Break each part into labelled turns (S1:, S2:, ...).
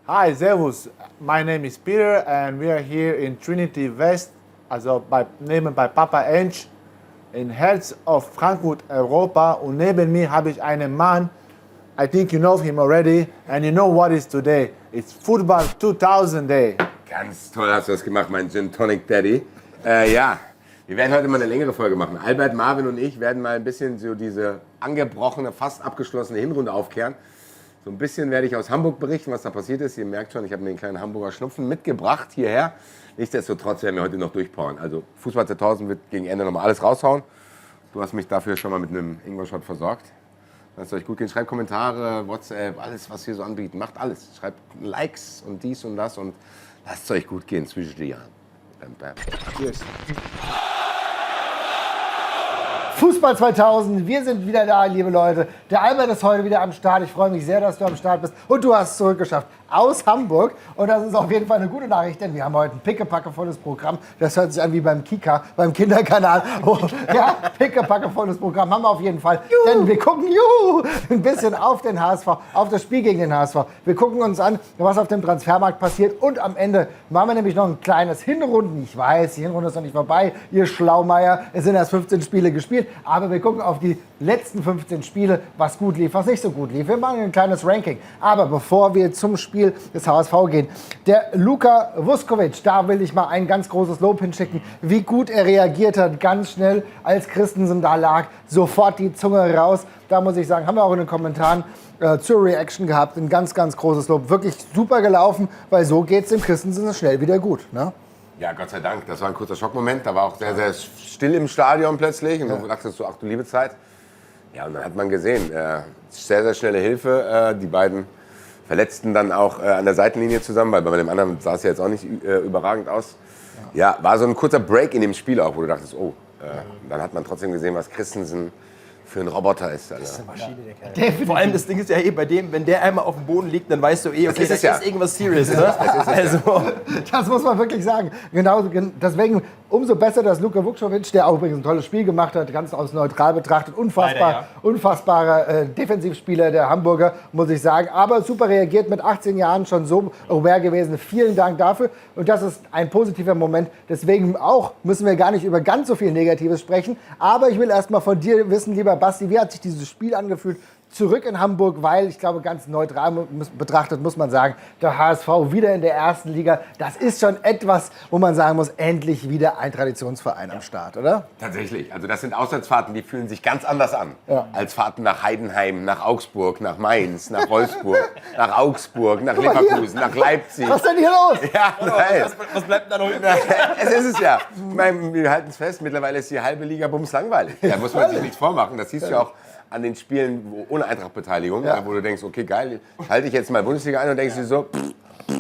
S1: Hi, Servus. My name is Peter and we are here in Trinity West, also nehmen bei Papa Ench in Herz of Frankfurt, Europa. Und neben mir habe ich einen Mann, I think you know him already, and you know what is today. It's Football 2000 Day.
S2: Ganz toll hast du das gemacht, mein Gin Tonic Daddy. Ja, wir werden heute mal eine längere Folge machen. Albert, Marvin und ich werden mal ein bisschen so diese angebrochene, fast abgeschlossene Hinrunde aufkehren. So ein bisschen werde ich aus Hamburg berichten, was da passiert ist. Ihr merkt schon, ich habe mir einen kleinen Hamburger Schnupfen mitgebracht hierher. Nichtsdestotrotz werden wir heute noch durchpowern. Also Fußball 2000 wird gegen Ende nochmal alles raushauen. Du hast mich dafür schon mal mit einem Ingwer-Shot versorgt. Lasst euch gut gehen. Schreibt Kommentare, WhatsApp, alles, was wir so anbieten. Macht alles. Schreibt Likes und dies und das und lasst es euch gut gehen zwischen die Jahren.
S1: Cheers.
S3: Fußball 2000, wir sind wieder da, liebe Leute. Der Albert ist heute wieder am Start. Ich freue mich sehr, dass du am Start bist. Und du hast es zurückgeschafft aus Hamburg. Und das ist auf jeden Fall eine gute Nachricht, denn wir haben heute ein pickepackevolles Programm. Das hört sich an wie beim Kika, beim Kinderkanal. Oh, ja, pickepackevolles Programm haben wir auf jeden Fall. Denn wir gucken ein bisschen auf den HSV, auf das Spiel gegen den HSV. Wir gucken uns an, was auf dem Transfermarkt passiert. Und am Ende machen wir nämlich noch ein kleines Hinrunden. Ich weiß, die Hinrunde ist noch nicht vorbei. Ihr Schlaumeier, es sind erst 15 Spiele gespielt. Aber wir gucken auf die letzten 15 Spiele, was gut lief, was nicht so gut lief. Wir machen ein kleines Ranking. Aber bevor wir zum Spiel des HSV gehen, der Luka Vuskovic, da will ich mal ein ganz großes Lob hinschicken, wie gut er reagiert hat, ganz schnell, als Christensen da lag, sofort die Zunge raus. Da muss ich sagen, haben wir auch in den Kommentaren zur Reaction gehabt, ein ganz, ganz großes Lob. Wirklich super gelaufen, weil so geht es dem Christensen schnell wieder gut. Ne?
S2: Ja, Gott sei Dank. Das war ein kurzer Schockmoment. Da war auch sehr, sehr still im Stadion plötzlich. Und dann dachtest du, ach du liebe Zeit. Ja, und dann hat man gesehen, sehr, sehr schnelle Hilfe. Die beiden Verletzten dann auch an der Seitenlinie zusammen, weil bei dem anderen sah es ja jetzt auch nicht überragend aus. Ja, war so ein kurzer Break in dem Spiel auch, wo du dachtest, oh. Dann hat man trotzdem gesehen, was Christensen für ein Roboter ist.
S4: Das ist eine Maschine, der Kerl. Vor allem das Ding ist ja bei dem, wenn der einmal auf dem Boden liegt, dann weißt du okay, das ist irgendwas serious. Ne?
S3: Das muss man wirklich sagen. Genau, deswegen umso besser, dass Luka Vuskovic, der auch übrigens ein tolles Spiel gemacht hat, ganz aus neutral betrachtet, unfassbarer Defensivspieler der Hamburger, muss ich sagen. Aber super reagiert, mit 18 Jahren schon so aware gewesen. Vielen Dank dafür. Und das ist ein positiver Moment. Deswegen auch müssen wir gar nicht über ganz so viel Negatives sprechen. Aber ich will erst mal von dir wissen, lieber Basti, wie hat sich dieses Spiel angefühlt? Zurück in Hamburg, weil ich glaube, ganz neutral betrachtet muss man sagen, der HSV wieder in der ersten Liga, das ist schon etwas, wo man sagen muss, endlich wieder ein Traditionsverein am Start, oder?
S2: Tatsächlich. Also das sind Auswärtsfahrten, die fühlen sich ganz anders an.
S3: Ja.
S2: Als Fahrten nach Heidenheim, nach Augsburg, nach Mainz, nach Wolfsburg, nach Augsburg, nach Leverkusen, nach Leipzig.
S3: Was ist denn hier los?
S2: Ja, nein.
S4: Was bleibt da noch übrig?
S2: Es ist es ja. Ich meine, wir halten es fest, mittlerweile ist die halbe Liga bumslangweilig. Da muss man sich nichts vormachen. Das siehst du ja auch an den Spielen ohne Eintracht-Beteiligung, wo du denkst, okay, geil, halte ich jetzt mal Bundesliga ein und denkst dir so,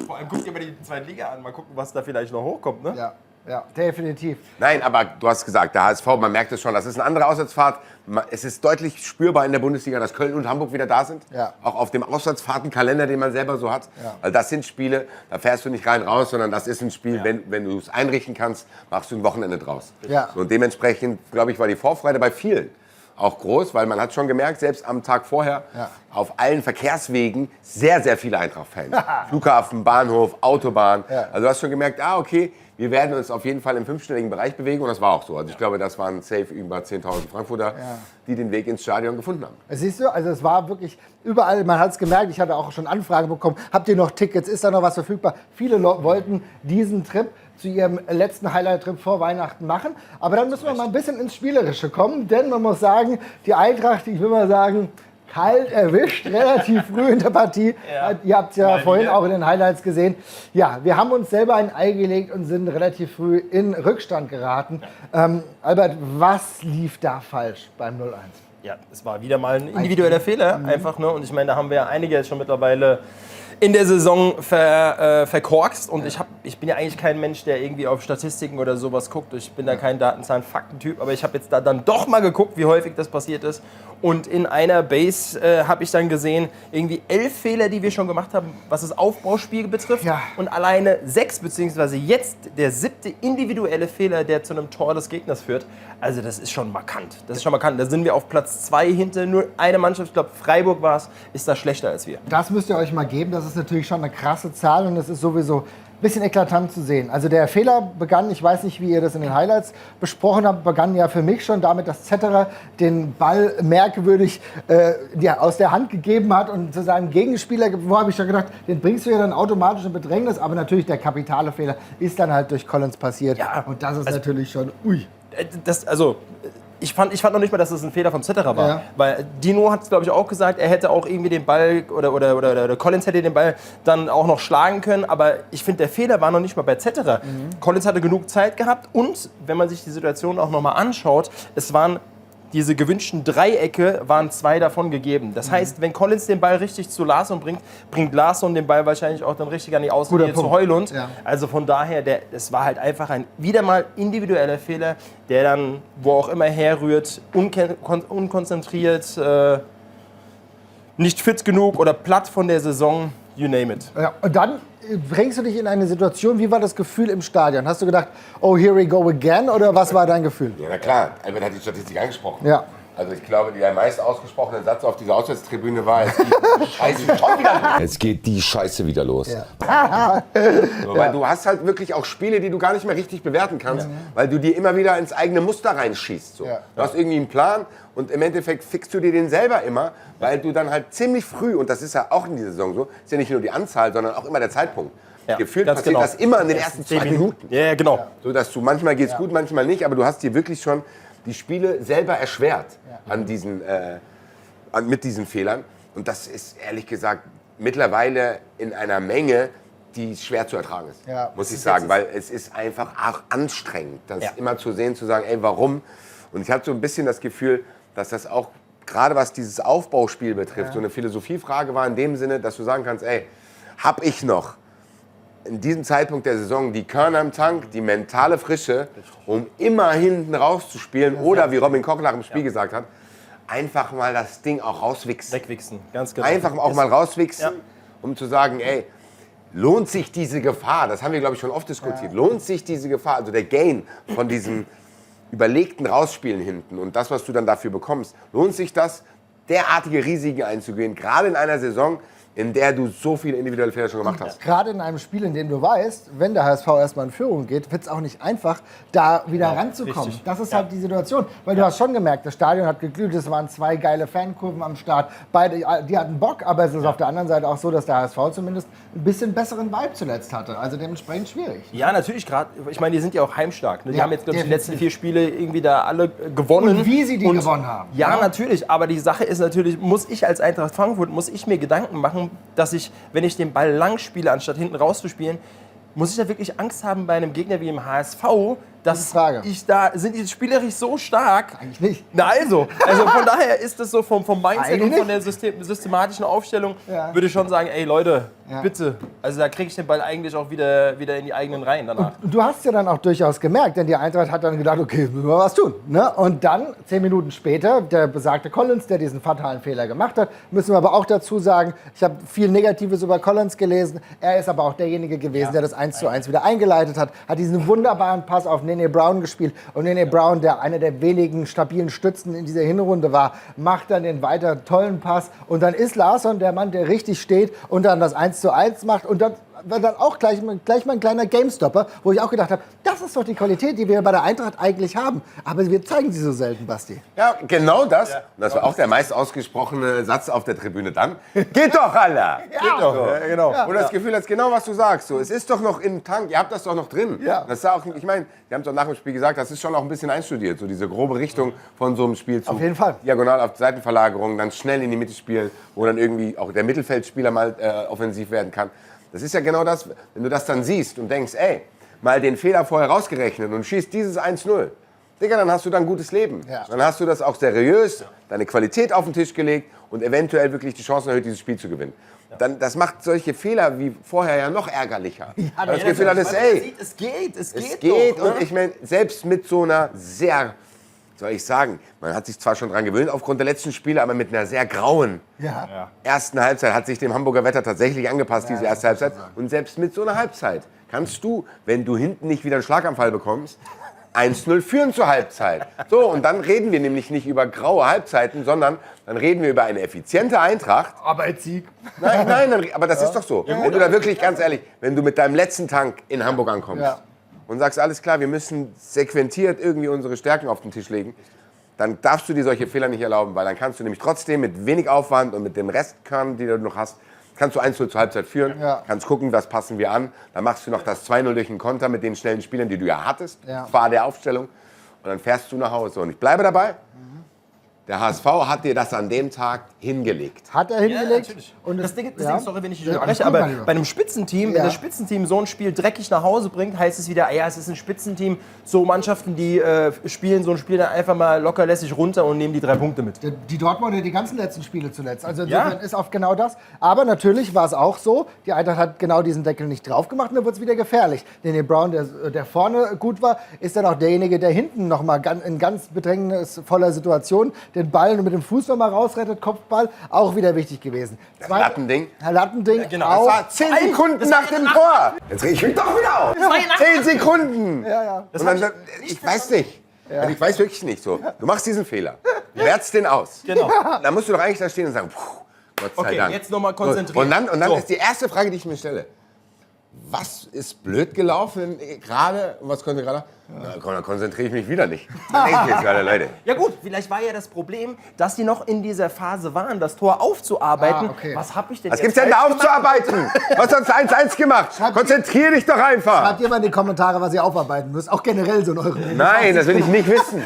S4: Vor allem guck dir mal die zweite Liga an, mal gucken, was da vielleicht noch hochkommt. Ne?
S3: Ja, definitiv.
S2: Nein, aber du hast gesagt, der HSV, man merkt es schon, das ist eine andere Auswärtsfahrt. Es ist deutlich spürbar in der Bundesliga, dass Köln und Hamburg wieder da sind.
S3: Ja.
S2: Auch auf dem Auswärtsfahrtenkalender, den man selber so hat.
S3: Ja.
S2: Weil das sind Spiele, da fährst du nicht rein raus, sondern das ist ein Spiel, wenn du es einrichten kannst, machst du ein Wochenende draus.
S3: Ja.
S2: So, und dementsprechend, glaube ich, war die Vorfreude bei vielen auch groß, weil man hat schon gemerkt, selbst am Tag vorher, auf allen Verkehrswegen sehr, sehr viele Eintracht-Fans. Flughafen, Bahnhof, Autobahn.
S3: Ja.
S2: Also du hast schon gemerkt, okay, wir werden uns auf jeden Fall im fünfstelligen Bereich bewegen und das war auch so. Also ich glaube, das waren safe über 10.000 Frankfurter, die den Weg ins Stadion gefunden haben.
S3: Siehst du, also es war wirklich überall, man hat es gemerkt, ich hatte auch schon Anfragen bekommen, habt ihr noch Tickets, ist da noch was verfügbar? Viele wollten diesen Trip zu ihrem letzten Highlight-Trip vor Weihnachten machen. Aber dann müssen wir mal ein bisschen ins Spielerische kommen, denn man muss sagen, die Eintracht, ich will mal sagen, kalt erwischt, relativ früh in der Partie. Ihr habt es ja vorhin auch in den Highlights gesehen. Ja, wir haben uns selber ein Ei gelegt und sind relativ früh in Rückstand geraten. Albert, was lief da falsch beim 0-1?
S4: Ja, es war wieder mal ein individueller Fehler, einfach. Ne? Und ich meine, da haben wir ja einige jetzt schon mittlerweile in der Saison verkorkst. Und ich bin ja eigentlich kein Mensch, der irgendwie auf Statistiken oder sowas guckt. Ich bin da kein Datenzahlen-Faktentyp. Aber ich habe jetzt da dann doch mal geguckt, wie häufig das passiert ist. Und in einer Base habe ich dann gesehen, irgendwie 11 Fehler, die wir schon gemacht haben, was das Aufbauspiel betrifft.
S3: Ja.
S4: Und alleine 6, beziehungsweise jetzt der 7. individuelle Fehler, der zu einem Tor des Gegners führt. Also das ist schon markant. Das ist schon markant. Da sind wir auf Platz 2 hinter nur eine Mannschaft. Ich glaube, Freiburg war es, ist da schlechter als wir.
S3: Das müsst ihr euch mal geben. Das ist ist natürlich schon eine krasse Zahl und das ist sowieso ein bisschen eklatant zu sehen. Also der Fehler begann, ich weiß nicht, wie ihr das in den Highlights besprochen habt, begann ja für mich schon damit, dass Zetterer den Ball merkwürdig aus der Hand gegeben hat und zu seinem Gegenspieler, wo habe ich schon gedacht, den bringst du ja dann automatisch in Bedrängnis, aber natürlich der kapitale Fehler ist dann halt durch Collins passiert und das ist natürlich schon,
S4: Ich fand noch nicht mal, dass es ein Fehler von Zetterer war. Weil Dino hat es, glaube ich, auch gesagt, er hätte auch irgendwie den Ball oder Collins hätte den Ball dann auch noch schlagen können. Aber ich finde, der Fehler war noch nicht mal bei Zetterer. Collins hatte genug Zeit gehabt und, wenn man sich die Situation auch nochmal anschaut, es waren diese gewünschten Dreiecke, waren 2 davon gegeben. Das heißt, wenn Collins den Ball richtig zu Larsson bringt, bringt Larsson den Ball wahrscheinlich auch dann richtig an die Außenlinie zu Heulund. Ja. Also von daher, es war halt einfach ein wieder mal individueller Fehler, der dann, wo auch immer herrührt, unkonzentriert, nicht fit genug oder platt von der Saison, you name it.
S3: Ja, und dann bringst du dich in eine Situation, wie war das Gefühl im Stadion? Hast du gedacht, oh, here we go again, oder was war dein Gefühl?
S2: Ja, na klar, Albert hat die Statistik angesprochen.
S3: Ja.
S2: Also ich glaube, der meist ausgesprochene Satz auf dieser Auswärtstribüne war, es geht die Scheiße wieder los.
S3: Ja.
S2: So, weil du hast halt wirklich auch Spiele, die du gar nicht mehr richtig bewerten kannst, weil du dir immer wieder ins eigene Muster reinschießt. So. Du hast irgendwie einen Plan und im Endeffekt fixst du dir den selber immer, weil du dann halt ziemlich früh, und das ist ja auch in dieser Saison so, ist ja nicht nur die Anzahl, sondern auch immer der Zeitpunkt.
S4: Ja,
S2: Gefühlt passiert das immer in den ersten 2 Minuten.
S4: Ja, genau.
S2: So, dass du manchmal geht's gut, manchmal nicht, aber du hast dir wirklich schon die Spiele selber erschwert mit diesen Fehlern. Und das ist ehrlich gesagt mittlerweile in einer Menge, die schwer zu ertragen ist, muss ich sagen. Weil es ist einfach auch anstrengend, das immer zu sehen, zu sagen, ey, warum? Und ich habe so ein bisschen das Gefühl, dass das auch, gerade was dieses Aufbauspiel betrifft, so eine Philosophiefrage war in dem Sinne, dass du sagen kannst, ey, hab ich noch in diesem Zeitpunkt der Saison die Körner im Tank, die mentale Frische, um immer hinten rauszuspielen oder, wie Robin Koch nach dem Spiel gesagt hat, einfach mal das Ding auch rauswichsen.
S4: Wegwichsen, ganz genau.
S2: Einfach auch mal rauswichsen, um zu sagen, ey, lohnt sich diese Gefahr, das haben wir, glaube ich, schon oft diskutiert, lohnt sich diese Gefahr, also der Gain von diesem überlegten Rausspielen hinten und das, was du dann dafür bekommst, lohnt sich das, derartige Risiken einzugehen, gerade in einer Saison, in der du so viele individuelle Fehler schon gemacht hast.
S3: Gerade in einem Spiel, in dem du weißt, wenn der HSV erstmal in Führung geht, wird es auch nicht einfach, da wieder ranzukommen.
S4: Richtig.
S3: Das ist halt die Situation. Weil du hast schon gemerkt, das Stadion hat geglüht, es waren 2 geile Fankurven am Start. Beide, die hatten Bock, aber es ist auf der anderen Seite auch so, dass der HSV zumindest ein bisschen besseren Vibe zuletzt hatte. Also dementsprechend schwierig.
S4: Ja, natürlich gerade. Ich meine, die sind ja auch heimstark. Ne? Die haben jetzt, glaube ich, die letzten 4 Spiele irgendwie da alle gewonnen.
S3: Und wie sie die gewonnen haben.
S4: Ja, natürlich. Aber die Sache ist natürlich, muss ich als Eintracht Frankfurt, muss ich mir Gedanken machen, dass ich, wenn ich den Ball lang spiele, anstatt hinten rauszuspielen, muss ich da wirklich Angst haben bei einem Gegner wie dem HSV, dass sind die spielerisch so stark?
S3: Eigentlich nicht.
S4: Na also von daher ist das so vom Mindset und von der systematischen Aufstellung, würde ich schon sagen, ey Leute, bitte. Also da kriege ich den Ball eigentlich auch wieder in die eigenen Reihen danach.
S3: Und du hast ja dann auch durchaus gemerkt, denn die Eintracht hat dann gedacht, okay, müssen wir was tun. Ne? Und dann, 10 Minuten später, der besagte Collins, der diesen fatalen Fehler gemacht hat, müssen wir aber auch dazu sagen, ich habe viel Negatives über Collins gelesen, er ist aber auch derjenige gewesen, der das 1:1 wieder eingeleitet hat diesen wunderbaren Pass auf Nene Brown gespielt. Und Nene Brown, der einer der wenigen stabilen Stützen in dieser Hinrunde war, macht dann den weiter tollen Pass. Und dann ist Larsson der Mann, der richtig steht und dann das 1:1 macht. Und dann war dann auch gleich mal ein kleiner Gamestopper, wo ich auch gedacht habe, das ist doch die Qualität, die wir bei der Eintracht eigentlich haben. Aber wir zeigen sie so selten, Basti.
S2: Ja, genau das. Und das war auch der meist ausgesprochene Satz auf der Tribüne dann. Geht doch, Alter! Geht doch.
S4: Ja, genau.
S2: Und das Gefühl hat genau, was du sagst. So, es ist doch noch im Tank, ihr habt das doch noch drin.
S3: Ja.
S2: Das ist auch, ich meine, wir haben es auch nach dem Spiel gesagt, das ist schon auch ein bisschen einstudiert. So diese grobe Richtung von so einem Spielzug.
S3: Auf jeden Fall.
S2: Diagonal auf Seitenverlagerung, dann schnell in die Mitte spielen, wo dann irgendwie auch der Mittelfeldspieler mal offensiv werden kann. Das ist ja genau das, wenn du das dann siehst und denkst, ey, mal den Fehler vorher rausgerechnet und schießt dieses 1:0. Digga, dann hast du da ein gutes Leben.
S3: Ja.
S2: Dann hast du das auch seriös, deine Qualität auf den Tisch gelegt und eventuell wirklich die Chancen erhöht, dieses Spiel zu gewinnen. Dann, das macht solche Fehler wie vorher ja noch ärgerlicher. Weil das Gefühl hat, ey,
S4: es geht
S2: geht.
S4: doch, ne?
S2: Und ich meine, selbst mit so einer sehr, soll ich sagen, man hat sich zwar schon dran gewöhnt aufgrund der letzten Spiele, aber mit einer sehr grauen ersten Halbzeit hat sich dem Hamburger Wetter tatsächlich angepasst, diese erste Halbzeit. Und selbst mit so einer Halbzeit kannst du, wenn du hinten nicht wieder einen Schlaganfall bekommst, 1-0 führen zur Halbzeit. So, und dann reden wir nämlich nicht über graue Halbzeiten, sondern dann reden wir über eine effiziente Eintracht.
S3: Arbeitssieg.
S2: Nein, aber das ist doch so. Wenn du da wirklich, ganz ehrlich, wenn du mit deinem letzten Tank in Hamburg ankommst und sagst, alles klar, wir müssen sequentiert irgendwie unsere Stärken auf den Tisch legen, dann darfst du dir solche Fehler nicht erlauben, weil dann kannst du nämlich trotzdem mit wenig Aufwand und mit dem Restkern, die du noch hast, kannst du 1-0 zur Halbzeit führen, kannst gucken, was passen wir an. Dann machst du noch das 2-0 durch einen Konter mit den schnellen Spielern, die du ja hattest, vor der Aufstellung. Und dann fährst du nach Hause. Und ich bleibe dabei, der HSV hat dir das an dem Tag hingelegt.
S3: Hat er hingelegt?
S4: natürlich.
S3: Und
S4: Das Ding, sorry, wenn ich dich
S3: Ja,
S4: unterbreche,
S3: alles gut,
S4: aber
S3: mein Lieber.
S4: bei einem Spitzenteam, wenn das Spitzenteam so ein Spiel dreckig nach Hause bringt, heißt es wieder, ja, es ist ein Spitzenteam. So Mannschaften, die spielen so ein Spiel dann einfach mal locker lässig runter und nehmen die 3 Punkte mit.
S3: Die Dortmunder, die ganzen letzten Spiele zuletzt. Also insofern ist auch genau das. Aber natürlich war es auch so, die Eintracht hat genau diesen Deckel nicht drauf gemacht und dann wird es wieder gefährlich. Denn Brown, der vorne gut war, ist dann auch derjenige, der hinten nochmal in ganz bedrängnisvoller Situation den Ball mit dem Fuß nochmal rausrettet, Kopfball, auch wieder wichtig gewesen.
S2: Lattending.
S3: Lattending,
S4: genau.
S3: auch.
S2: Das war 10 Sekunden nach dem Tor. Jetzt reg ich mich doch wieder auf. 10 Sekunden. Und dann, ich weiß nicht. Also ich weiß wirklich nicht so. Du machst diesen Fehler. Wertst den aus.
S4: Genau.
S2: Dann musst du doch eigentlich da stehen und sagen, Gott sei
S4: Okay,
S2: Dank.
S4: jetzt nochmal konzentrieren.
S2: Und dann
S4: So.
S2: ist die erste Frage, die ich mir stelle. Was ist blöd gelaufen gerade? Was konnte gerade? Da konzentriere ich mich wieder nicht. Da denke ich jetzt gerade, Leute.
S4: Ja gut, vielleicht war ja das Problem, dass die noch in dieser Phase waren, das Tor aufzuarbeiten.
S3: Okay.
S4: Was habe ich denn
S2: Was
S4: jetzt
S2: gibt's denn da
S4: falsch gemacht?
S2: aufzuarbeiten? Was hast du 1-1 gemacht? Konzentrier dich doch einfach.
S3: Schreibt ihr mal in die Kommentare, was ihr aufarbeiten müsst. Auch generell so in eurem
S2: Nein, das will ich nicht wissen.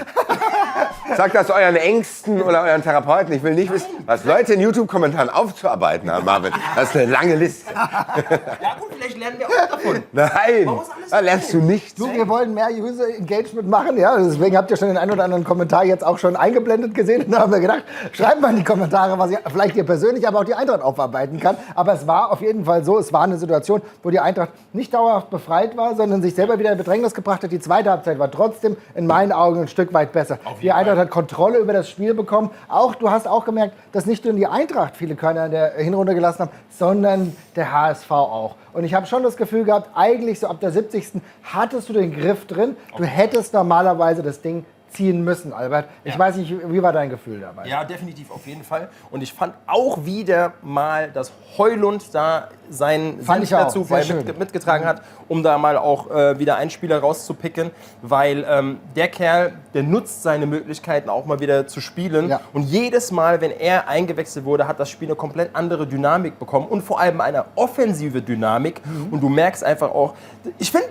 S2: Sagt das euren Ängsten oder euren Therapeuten. Ich will nicht wissen, was Leute in YouTube-Kommentaren aufzuarbeiten haben, Marvin. Das ist eine lange Liste.
S4: Ja gut, vielleicht lernen wir auch davon.
S2: Nein, da lernst du nichts.
S3: Du, wir wollen mehr User-Engagement machen, ja. Deswegen habt ihr schon den einen oder anderen Kommentar jetzt auch schon eingeblendet gesehen. Und da haben wir gedacht, schreibt mal in die Kommentare, was ihr vielleicht ihr persönlich, aber auch die Eintracht aufarbeiten kann. Aber es war auf jeden Fall so, es war eine Situation, wo die Eintracht nicht dauerhaft befreit war, sondern sich selber wieder in Bedrängnis gebracht hat. Die zweite Halbzeit war trotzdem in meinen Augen ein Stück weit besser. Die Eintracht hat Kontrolle über das Spiel bekommen. Auch, du hast auch gemerkt, dass nicht nur die Eintracht viele Körner in der Hinrunde gelassen haben, sondern der HSV auch. Und ich habe schon das Gefühl gehabt, eigentlich so ab der 70. hattest du den Griff drin. Du hättest normalerweise das Ding ziehen müssen, Albert. Ich weiß nicht, wie war dein Gefühl dabei?
S4: Ja, definitiv, auf jeden Fall. Und ich fand auch wieder mal, dass Heulund da seinen
S3: Fand
S4: Senf
S3: ich auch.
S4: dazu
S3: Sehr schön.
S4: mitgetragen hat, um da mal auch wieder einen Spieler rauszupicken. Weil der Kerl, der nutzt seine Möglichkeiten auch mal wieder zu spielen.
S3: Ja.
S4: Und jedes Mal, wenn er eingewechselt wurde, hat das Spiel eine komplett andere Dynamik bekommen. Und vor allem eine offensive Dynamik. Und du merkst einfach auch, ich finde,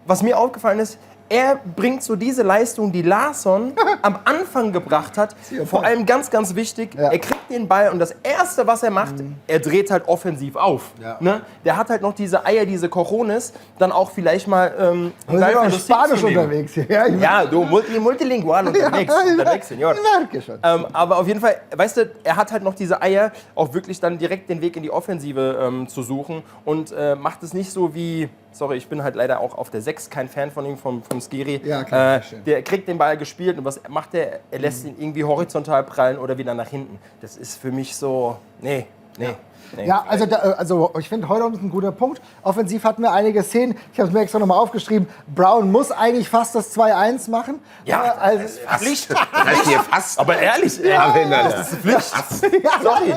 S4: was mir aufgefallen ist, er bringt so diese Leistung, die Larsson am Anfang gebracht hat. Vor allem ganz, ganz wichtig,
S3: Ja.
S4: er kriegt den Ball und das Erste, was er macht, er dreht halt offensiv auf.
S3: Ja.
S4: Ne? Der hat halt noch diese Eier, diese Cojones, dann auch vielleicht mal
S3: Wir sind auch
S4: Lucy
S3: Spanisch
S4: zu nehmen.
S3: unterwegs hier. Ja, ich
S4: Ja, du, multilingual unterwegs, Senor.
S3: merke schon.
S4: Aber auf jeden Fall, weißt du, er hat halt noch diese Eier, auch wirklich dann direkt den Weg in die Offensive zu suchen und macht es nicht so wie, sorry, ich bin halt leider auch auf der 6 kein Fan von ihm, vom Skiri.
S3: Ja, klar, verstehe.
S4: Der kriegt den Ball gespielt und was macht er? Er lässt ihn irgendwie horizontal prallen oder wieder nach hinten. Das ist für mich so, nee.
S3: Ja, also ich finde, Heulund ist ein guter Punkt. Offensiv hatten wir einige Szenen. Ich habe es mir extra nochmal aufgeschrieben. Brown muss eigentlich fast das 2-1 machen.
S4: Ja,
S3: also,
S4: Pflicht.
S2: Das heißt hier fast.
S4: Aber ehrlich,
S2: Das ist
S4: sorry.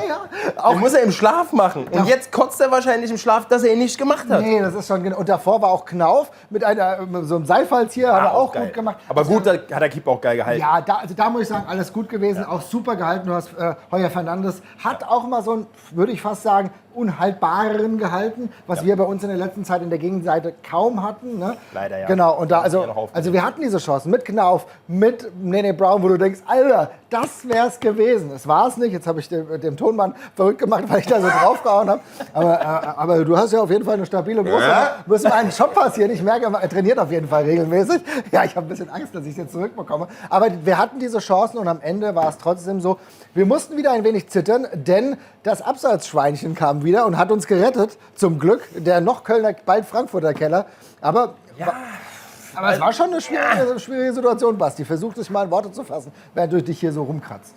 S3: Auch
S4: Den muss er im Schlaf machen. Und jetzt kotzt er wahrscheinlich im Schlaf, dass er ihn nicht gemacht hat.
S3: Nee, das ist schon genau. Und davor war auch Knauf mit so einem Seilfalltier, hat er auch
S4: geil.
S3: gut gemacht.
S4: Aber gut, da hat der Keeper auch geil gehalten.
S3: Ja, da muss ich sagen, alles gut gewesen, auch super gehalten. Du hast Heuer Fernandes hat auch mal so ein, würde ich fast sagen, unhaltbareren gehalten, was wir bei uns in der letzten Zeit in der Gegenseite kaum hatten. Ne?
S4: Leider, ja.
S3: Genau, und da,
S4: Ja, noch aufgegeben.
S3: also wir hatten diese Chancen mit Knauf, mit Nene Brown, wo du denkst, Alter, das wär's gewesen. Es war es nicht, jetzt habe ich dem Tonmann verrückt gemacht, weil ich da so draufgehauen habe. Aber du hast ja auf jeden Fall eine stabile Brust. Du musst mal einen Shop passieren. Ich merke, er trainiert auf jeden Fall regelmäßig. Ja, ich habe ein bisschen Angst, dass ich es jetzt zurückbekomme. Aber wir hatten diese Chancen und am Ende war es trotzdem so, wir mussten wieder ein wenig zittern, denn das Abseitsschweinchen kam wieder und hat uns gerettet, zum Glück. Der noch Kölner, bald Frankfurter Keller. Aber es war schon eine schwierige Situation, Basti. Versuch dich mal in Worte zu fassen, während du dich hier so rumkratzt.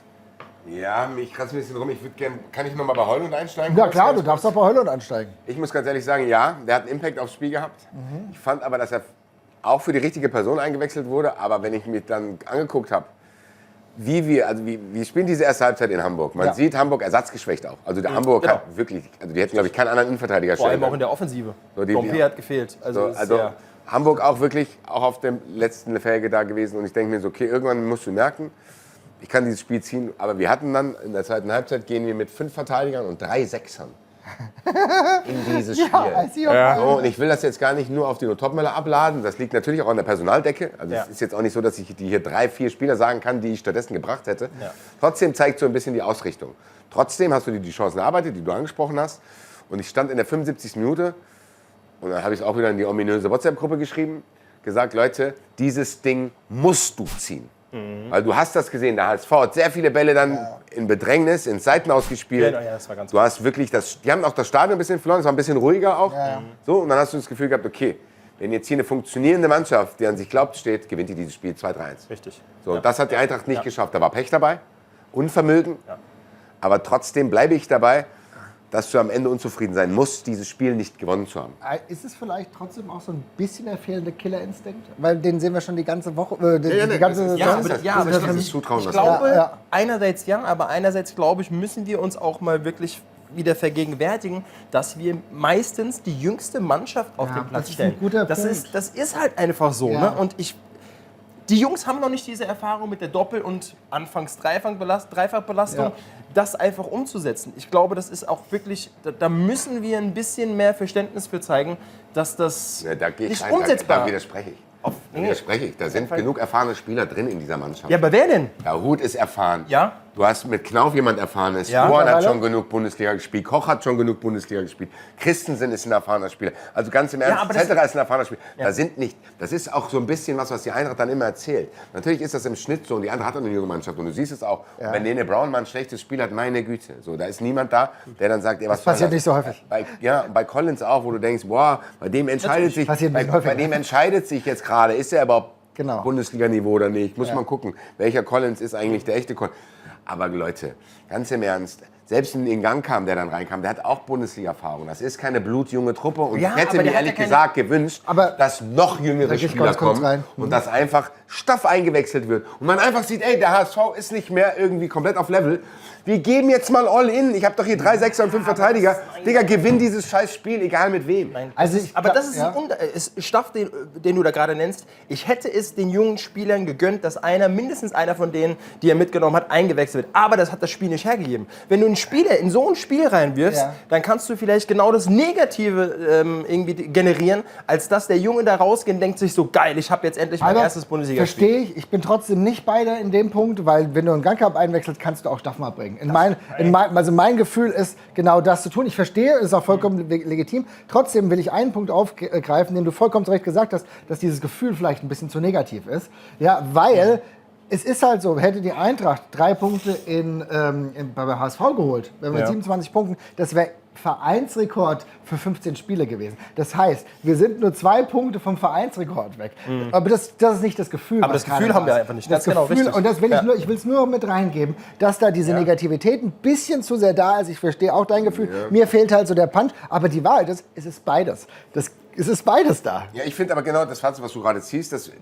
S2: Ja, mich kratzt ein bisschen rum. Ich würde gerne. Kann ich nochmal bei Heulund einsteigen?
S3: Ja klar, du darfst auch bei Heulund ansteigen.
S2: Ich muss ganz ehrlich sagen, ja, der hat einen Impact aufs Spiel gehabt. Ich fand aber, dass er auch für die richtige Person eingewechselt wurde. Aber wenn ich mir dann angeguckt habe, wie spielen diese erste Halbzeit in Hamburg? Man sieht Hamburg ersatzgeschwächt auch. Also der Hamburg hat wirklich, also die hätten, glaube ich, keinen anderen Innenverteidiger
S4: Vor allem
S2: stellen
S4: auch in der Offensive.
S2: So,
S4: Dompe hat gefehlt. Also
S2: Hamburg auch wirklich auch auf dem letzten Felge da gewesen. Und ich denke mir so, okay, irgendwann musst du merken, ich kann dieses Spiel ziehen. Aber wir hatten dann in der zweiten Halbzeit, gehen wir mit 5 Verteidigern und 3 Sechsern in dieses Spiel. So, und ich will das jetzt gar nicht nur auf die Topmöller abladen. Das liegt natürlich auch an der Personaldecke. Also es ist jetzt auch nicht so, dass ich die hier 3, 4 Spieler sagen kann, die ich stattdessen gebracht hätte. Ja. Trotzdem zeigt so ein bisschen die Ausrichtung. Trotzdem hast du die Chancen erarbeitet, die du angesprochen hast. Und ich stand in der 75. Minute und dann habe ich es auch wieder in die ominöse WhatsApp-Gruppe geschrieben, gesagt, Leute, dieses Ding musst du ziehen. Weil du hast das gesehen, der HSV hat sehr viele Bälle dann in Bedrängnis, in Seiten ausgespielt.
S4: Ja, das war ganz
S2: du hast wirklich die haben auch das Stadion ein bisschen verloren, es war ein bisschen ruhiger auch. So, und dann hast du das Gefühl gehabt, okay, wenn jetzt hier eine funktionierende Mannschaft, die an sich glaubt, steht, gewinnt die dieses Spiel 2-3-1.
S4: Richtig.
S2: So, das hat die Eintracht nicht geschafft. Da war Pech dabei, Unvermögen. Ja. Aber trotzdem bleibe ich dabei, dass du am Ende unzufrieden sein musst, dieses Spiel nicht gewonnen zu haben.
S3: Ist es vielleicht trotzdem auch so ein bisschen der fehlende Killerinstinkt? Weil den sehen wir schon die ganze Woche, die ganze Saison.
S2: Aber das Zutrauen,
S4: ich glaube, einerseits aber einerseits glaube ich, müssen wir uns auch mal wirklich wieder vergegenwärtigen, dass wir meistens die jüngste Mannschaft auf den Platz stellen.
S3: Das ist ein guter Punkt.
S4: Das ist halt einfach so.
S3: Ja.
S4: Ne? Und die Jungs haben noch nicht diese Erfahrung mit der Doppel- und anfangs Dreifachbelastung, das einfach umzusetzen. Ich glaube, das ist auch wirklich, da müssen wir ein bisschen mehr Verständnis für zeigen, dass das nicht umsetzbar ist.
S2: Da widerspreche ich. Da sind genug erfahrene Spieler drin in dieser Mannschaft.
S4: Ja, aber wer denn?
S2: Der Hut ist erfahren.
S4: Ja.
S2: Du hast mit Knauf jemand Erfahrenes.
S4: Ja,
S2: Born hat schon genug Bundesliga gespielt. Koch hat schon genug Bundesliga gespielt. Christensen ist ein erfahrener Spieler. Also ganz im Ernst, Zetterer ist ein erfahrener Spieler. Ja. Das ist auch so ein bisschen was die Eintracht dann immer erzählt. Natürlich ist das im Schnitt so und die Eintracht hat eine junge Mannschaft und du siehst es auch. Ja. Wenn Nene Brown mal ein schlechtes Spiel hat, meine Güte. So, da ist niemand da, der dann sagt, was
S3: passiert nicht so häufig.
S2: Bei Collins auch, wo du denkst, boah, bei dem entscheidet sich jetzt gerade, ist er überhaupt Bundesliga-Niveau oder nicht? Muss man gucken, welcher Collins ist eigentlich der echte Collins. Aber Leute, ganz im Ernst, selbst in den Gang kam, der dann reinkam, der hat auch Bundesliga-Erfahrung. Das ist keine blutjunge Truppe. Und ich hätte mir ehrlich gesagt gewünscht, dass noch jüngere Spieler kommen und dass einfach Staff eingewechselt wird. Und man einfach sieht, ey, der HSV ist nicht mehr irgendwie komplett auf Level. Wir geben jetzt mal all in. Ich habe doch hier 3 Sechser und 5 Verteidiger. Digga, gewinn dieses scheiß Spiel, egal mit wem.
S4: Nein, aber das ist Staff, den du da gerade nennst. Ich hätte es den jungen Spielern gegönnt, dass mindestens einer von denen, die er mitgenommen hat, eingewechselt wird. Aber das hat das Spiel nicht hergegeben. Wenn du einen Spieler in so ein Spiel reinwirfst, dann kannst du vielleicht genau das Negative irgendwie generieren, als dass der Junge da rausgeht und denkt sich so, geil, ich habe jetzt endlich mein erstes Bundesliga-Spiel.
S3: Verstehe ich. Ich bin trotzdem nicht bei dir in dem Punkt, weil wenn du einen Gangcup einwechselst, kannst du auch Staff mal bringen. Also mein Gefühl ist, genau das zu tun. Ich verstehe, es ist auch vollkommen legitim. Trotzdem will ich einen Punkt aufgreifen, den du vollkommen zu Recht gesagt hast, dass dieses Gefühl vielleicht ein bisschen zu negativ ist. Ja, weil es ist halt so, hätte die Eintracht 3 Punkte bei HSV geholt, mit 27 Punkten, das wäre Vereinsrekord für 15 Spiele gewesen. Das heißt, wir sind nur 2 Punkte vom Vereinsrekord weg. Aber das ist nicht das Gefühl.
S4: Aber das Gefühl haben wir einfach nicht.
S3: Das Gefühl, richtig. Und das will ich will es nur mit reingeben, dass da diese Negativität ein bisschen zu sehr da ist. Ich verstehe auch dein Gefühl. Ja. Mir fehlt halt so der Punch. Aber die Wahrheit ist, es ist beides. Es ist beides da.
S2: Ja, ich finde aber genau das Fazit, was du gerade ziehst, das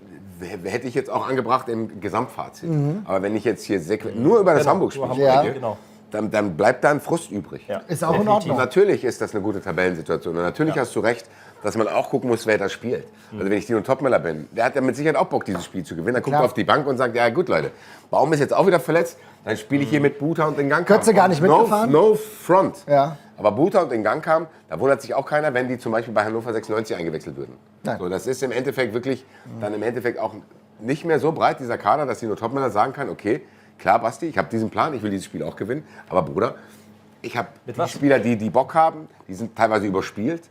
S2: hätte ich jetzt auch angebracht im Gesamtfazit. Aber wenn ich jetzt hier nur über das Hamburg-Spiel spreche, dann bleibt da ein Frust übrig.
S3: Ja. Ist auch in Ordnung.
S2: Und natürlich ist das eine gute Tabellensituation. Und natürlich hast du recht, dass man auch gucken muss, wer da spielt. Also wenn ich Dino Topmöller bin, der hat ja mit Sicherheit auch Bock, dieses Spiel zu gewinnen. Er guckt auf die Bank und sagt, ja gut Leute, Baum ist jetzt auch wieder verletzt, dann spiele ich hier mit Buta und den Gang kam.
S3: Götze gar nicht mitgefahren?
S2: No front.
S3: Ja.
S2: Aber Buta und den Gang kam, da wundert sich auch keiner, wenn die zum Beispiel bei Hannover 96 eingewechselt würden. So, das ist im Endeffekt wirklich dann im Endeffekt auch nicht mehr so breit, dieser Kader, dass Dino Topmöller sagen kann, okay, klar Basti, ich habe diesen Plan, ich will dieses Spiel auch gewinnen, aber Bruder, ich habe die Spieler, die Bock haben, die sind teilweise überspielt.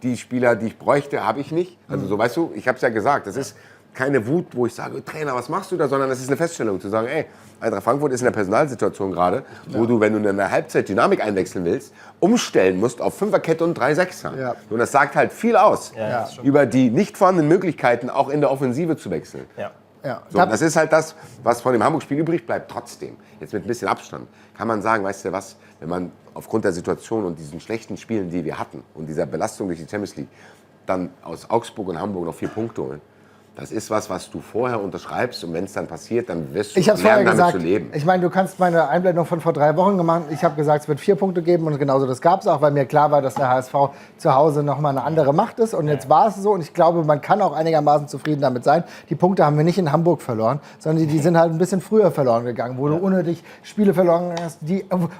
S2: Die Spieler, die ich bräuchte, habe ich nicht. Also so, weißt du, ich habe es ja gesagt, das ist keine Wut, wo ich sage, Trainer, was machst du da, sondern es ist eine Feststellung, zu sagen, ey, Eintracht Frankfurt ist in der Personalsituation gerade, wo du, wenn du in der Halbzeit Dynamik einwechseln willst, umstellen musst auf 5er-Kette und 3 Sechser. Ja. Und das sagt halt viel aus über die nicht vorhandenen Möglichkeiten, auch in der Offensive zu wechseln.
S4: Ja.
S3: Ja.
S2: So, das ist halt das, was von dem Hamburg-Spiel übrig bleibt. Trotzdem, jetzt mit ein bisschen Abstand, kann man sagen, weißt du was, wenn man aufgrund der Situation und diesen schlechten Spielen, die wir hatten und dieser Belastung durch die Champions League, dann aus Augsburg und Hamburg noch 4 Punkte holen, Das ist was du vorher unterschreibst und wenn es dann passiert, dann wirst du
S3: Ich habe es vorher
S2: lernen, damit
S3: gesagt.
S2: zu leben.
S3: Ich meine, du kannst meine Einblendung von vor 3 Wochen gemacht. Ich habe gesagt, es wird 4 Punkte geben und genauso das gab es auch, weil mir klar war, dass der HSV zu Hause nochmal eine andere Macht ist. Und jetzt war es so und ich glaube, man kann auch einigermaßen zufrieden damit sein. Die Punkte haben wir nicht in Hamburg verloren, sondern die sind halt ein bisschen früher verloren gegangen, wo du unnötig Spiele verloren hast.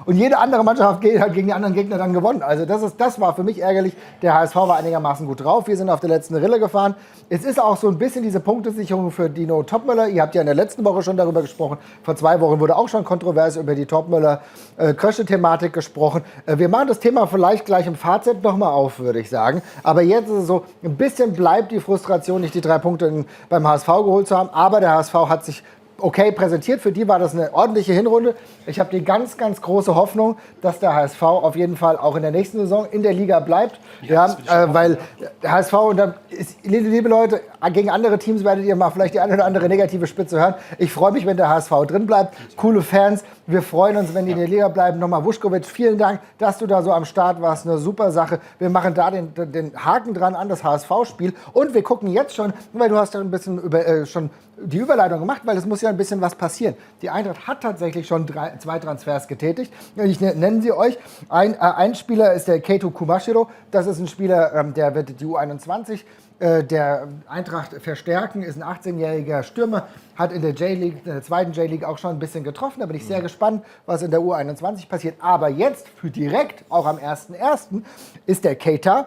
S3: Und jede andere Mannschaft hat gegen die anderen Gegner dann gewonnen. Also das war für mich ärgerlich. Der HSV war einigermaßen gut drauf. Wir sind auf der letzten Rille gefahren. Es ist auch so ein bisschen diese Punktesicherung für Dino Topmöller. Ihr habt ja in der letzten Woche schon darüber gesprochen. Vor 2 Wochen wurde auch schon kontrovers über die Topmöller-Krösche-Thematik gesprochen. Wir machen das Thema vielleicht gleich im Fazit nochmal auf, würde ich sagen. Aber jetzt ist es so, ein bisschen bleibt die Frustration, nicht die 3 Punkte beim HSV geholt zu haben. Aber der HSV hat sich okay präsentiert. Für die war das eine ordentliche Hinrunde. Ich habe die ganz, ganz große Hoffnung, dass der HSV auf jeden Fall auch in der nächsten Saison in der Liga bleibt. Ja, weil der HSV, und da ist, liebe Leute, gegen andere Teams werdet ihr mal vielleicht die eine oder andere negative Spitze hören. Ich freue mich, wenn der HSV drin bleibt. Coole Fans. Wir freuen uns, wenn die in der Liga bleiben. Nochmal Vuskovic, vielen Dank, dass du da so am Start warst. Eine super Sache. Wir machen da den Haken dran an das HSV-Spiel. Und wir gucken jetzt schon, weil du hast ja ein bisschen schon die Überleitung gemacht, weil es muss ja ein bisschen was passieren. Die Eintracht hat tatsächlich schon 2 Transfers getätigt. Ich nenne sie euch. Ein Spieler ist der Keito Kumashiro. Das ist ein Spieler, der wird die U21 der Eintracht verstärken, ist ein 18-jähriger Stürmer, hat in der J-League, in der zweiten J-League auch schon ein bisschen getroffen. Da bin ich sehr gespannt, was in der U21 passiert. Aber jetzt, für direkt, auch am 1.1., ist der Keita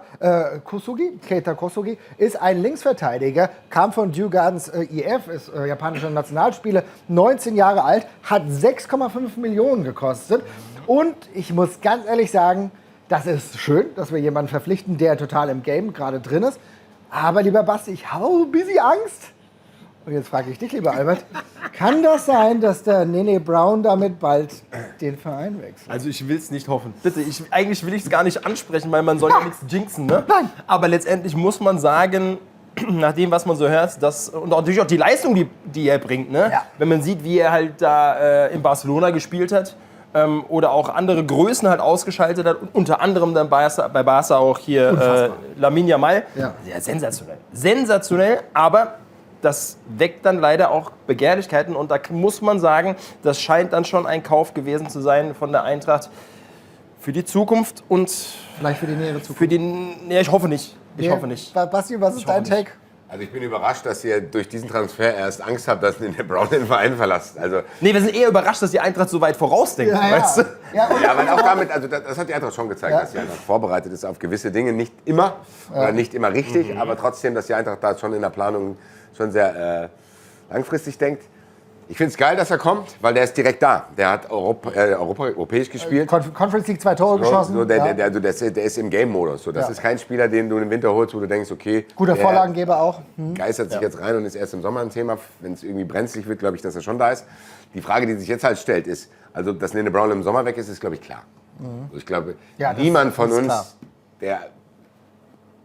S3: Kosugi. Keita Kosugi ist ein Linksverteidiger, kam von Djurgårdens Gardens IF, ist japanischer Nationalspieler, 19 Jahre alt, hat 6,5 Millionen gekostet. Und ich muss ganz ehrlich sagen, das ist schön, dass wir jemanden verpflichten, der total im Game gerade drin ist. Aber lieber Basti, ich habe ein bisschen Angst. Und jetzt frage ich dich, lieber Albert, kann das sein, dass der Nene Brown damit bald den Verein wechselt?
S4: Also ich will es nicht hoffen. Bitte, eigentlich will ich es gar nicht ansprechen, weil man soll ja nichts jinxen. Ne?
S3: Nein.
S4: Aber letztendlich muss man sagen, nach dem, was man so hört, und natürlich auch die Leistung, die er bringt. Ne?
S3: Ja.
S4: Wenn man sieht, wie er halt da in Barcelona gespielt hat, oder auch andere Größen halt ausgeschaltet hat, und unter anderem dann bei Barca auch hier Lamine Yamal.
S3: Ja.
S4: Ja, sensationell. Sensationell, aber das weckt dann leider auch Begehrlichkeiten und da muss man sagen, das scheint dann schon ein Kauf gewesen zu sein von der Eintracht für die Zukunft und
S3: Vielleicht für die nähere Zukunft.
S4: Ich hoffe nicht. Ich hoffe nicht.
S3: Basti, was ist dein Take?
S2: Also ich bin überrascht, dass ihr durch diesen Transfer erst Angst habt, dass Nene Brown den Verein verlasst. Also
S4: Nee, wir sind eher überrascht, dass die Eintracht so weit vorausdenkt.
S3: Ja, ja.
S4: Weißt du?
S3: Ja, und
S2: ja, weil auch damit, also das hat die Eintracht schon gezeigt,
S3: Ja.
S2: dass die Eintracht vorbereitet ist auf gewisse Dinge. Nicht immer oder nicht immer richtig, aber trotzdem, dass die Eintracht da schon in der Planung schon sehr langfristig denkt. Ich finde es geil, dass er kommt, weil der ist direkt da. Der hat europäisch gespielt.
S3: Conference League 2 Tore geschossen.
S2: So,
S3: ja.
S2: der ist im Game-Modus. So, das
S3: Ja.
S2: ist kein Spieler, den du im Winter holst, wo du denkst, okay,
S3: Guter
S2: der
S3: Vorlagengeber auch.
S2: geistert sich jetzt rein und ist erst im Sommer ein Thema. Wenn es irgendwie brenzlig wird, glaube ich, dass er schon da ist. Die Frage, die sich jetzt halt stellt, ist, also dass Nene Brown im Sommer weg ist, glaube ich, klar. Also ich glaube,
S3: Ja, das
S2: niemand von
S3: ist
S2: uns,
S3: klar.
S2: der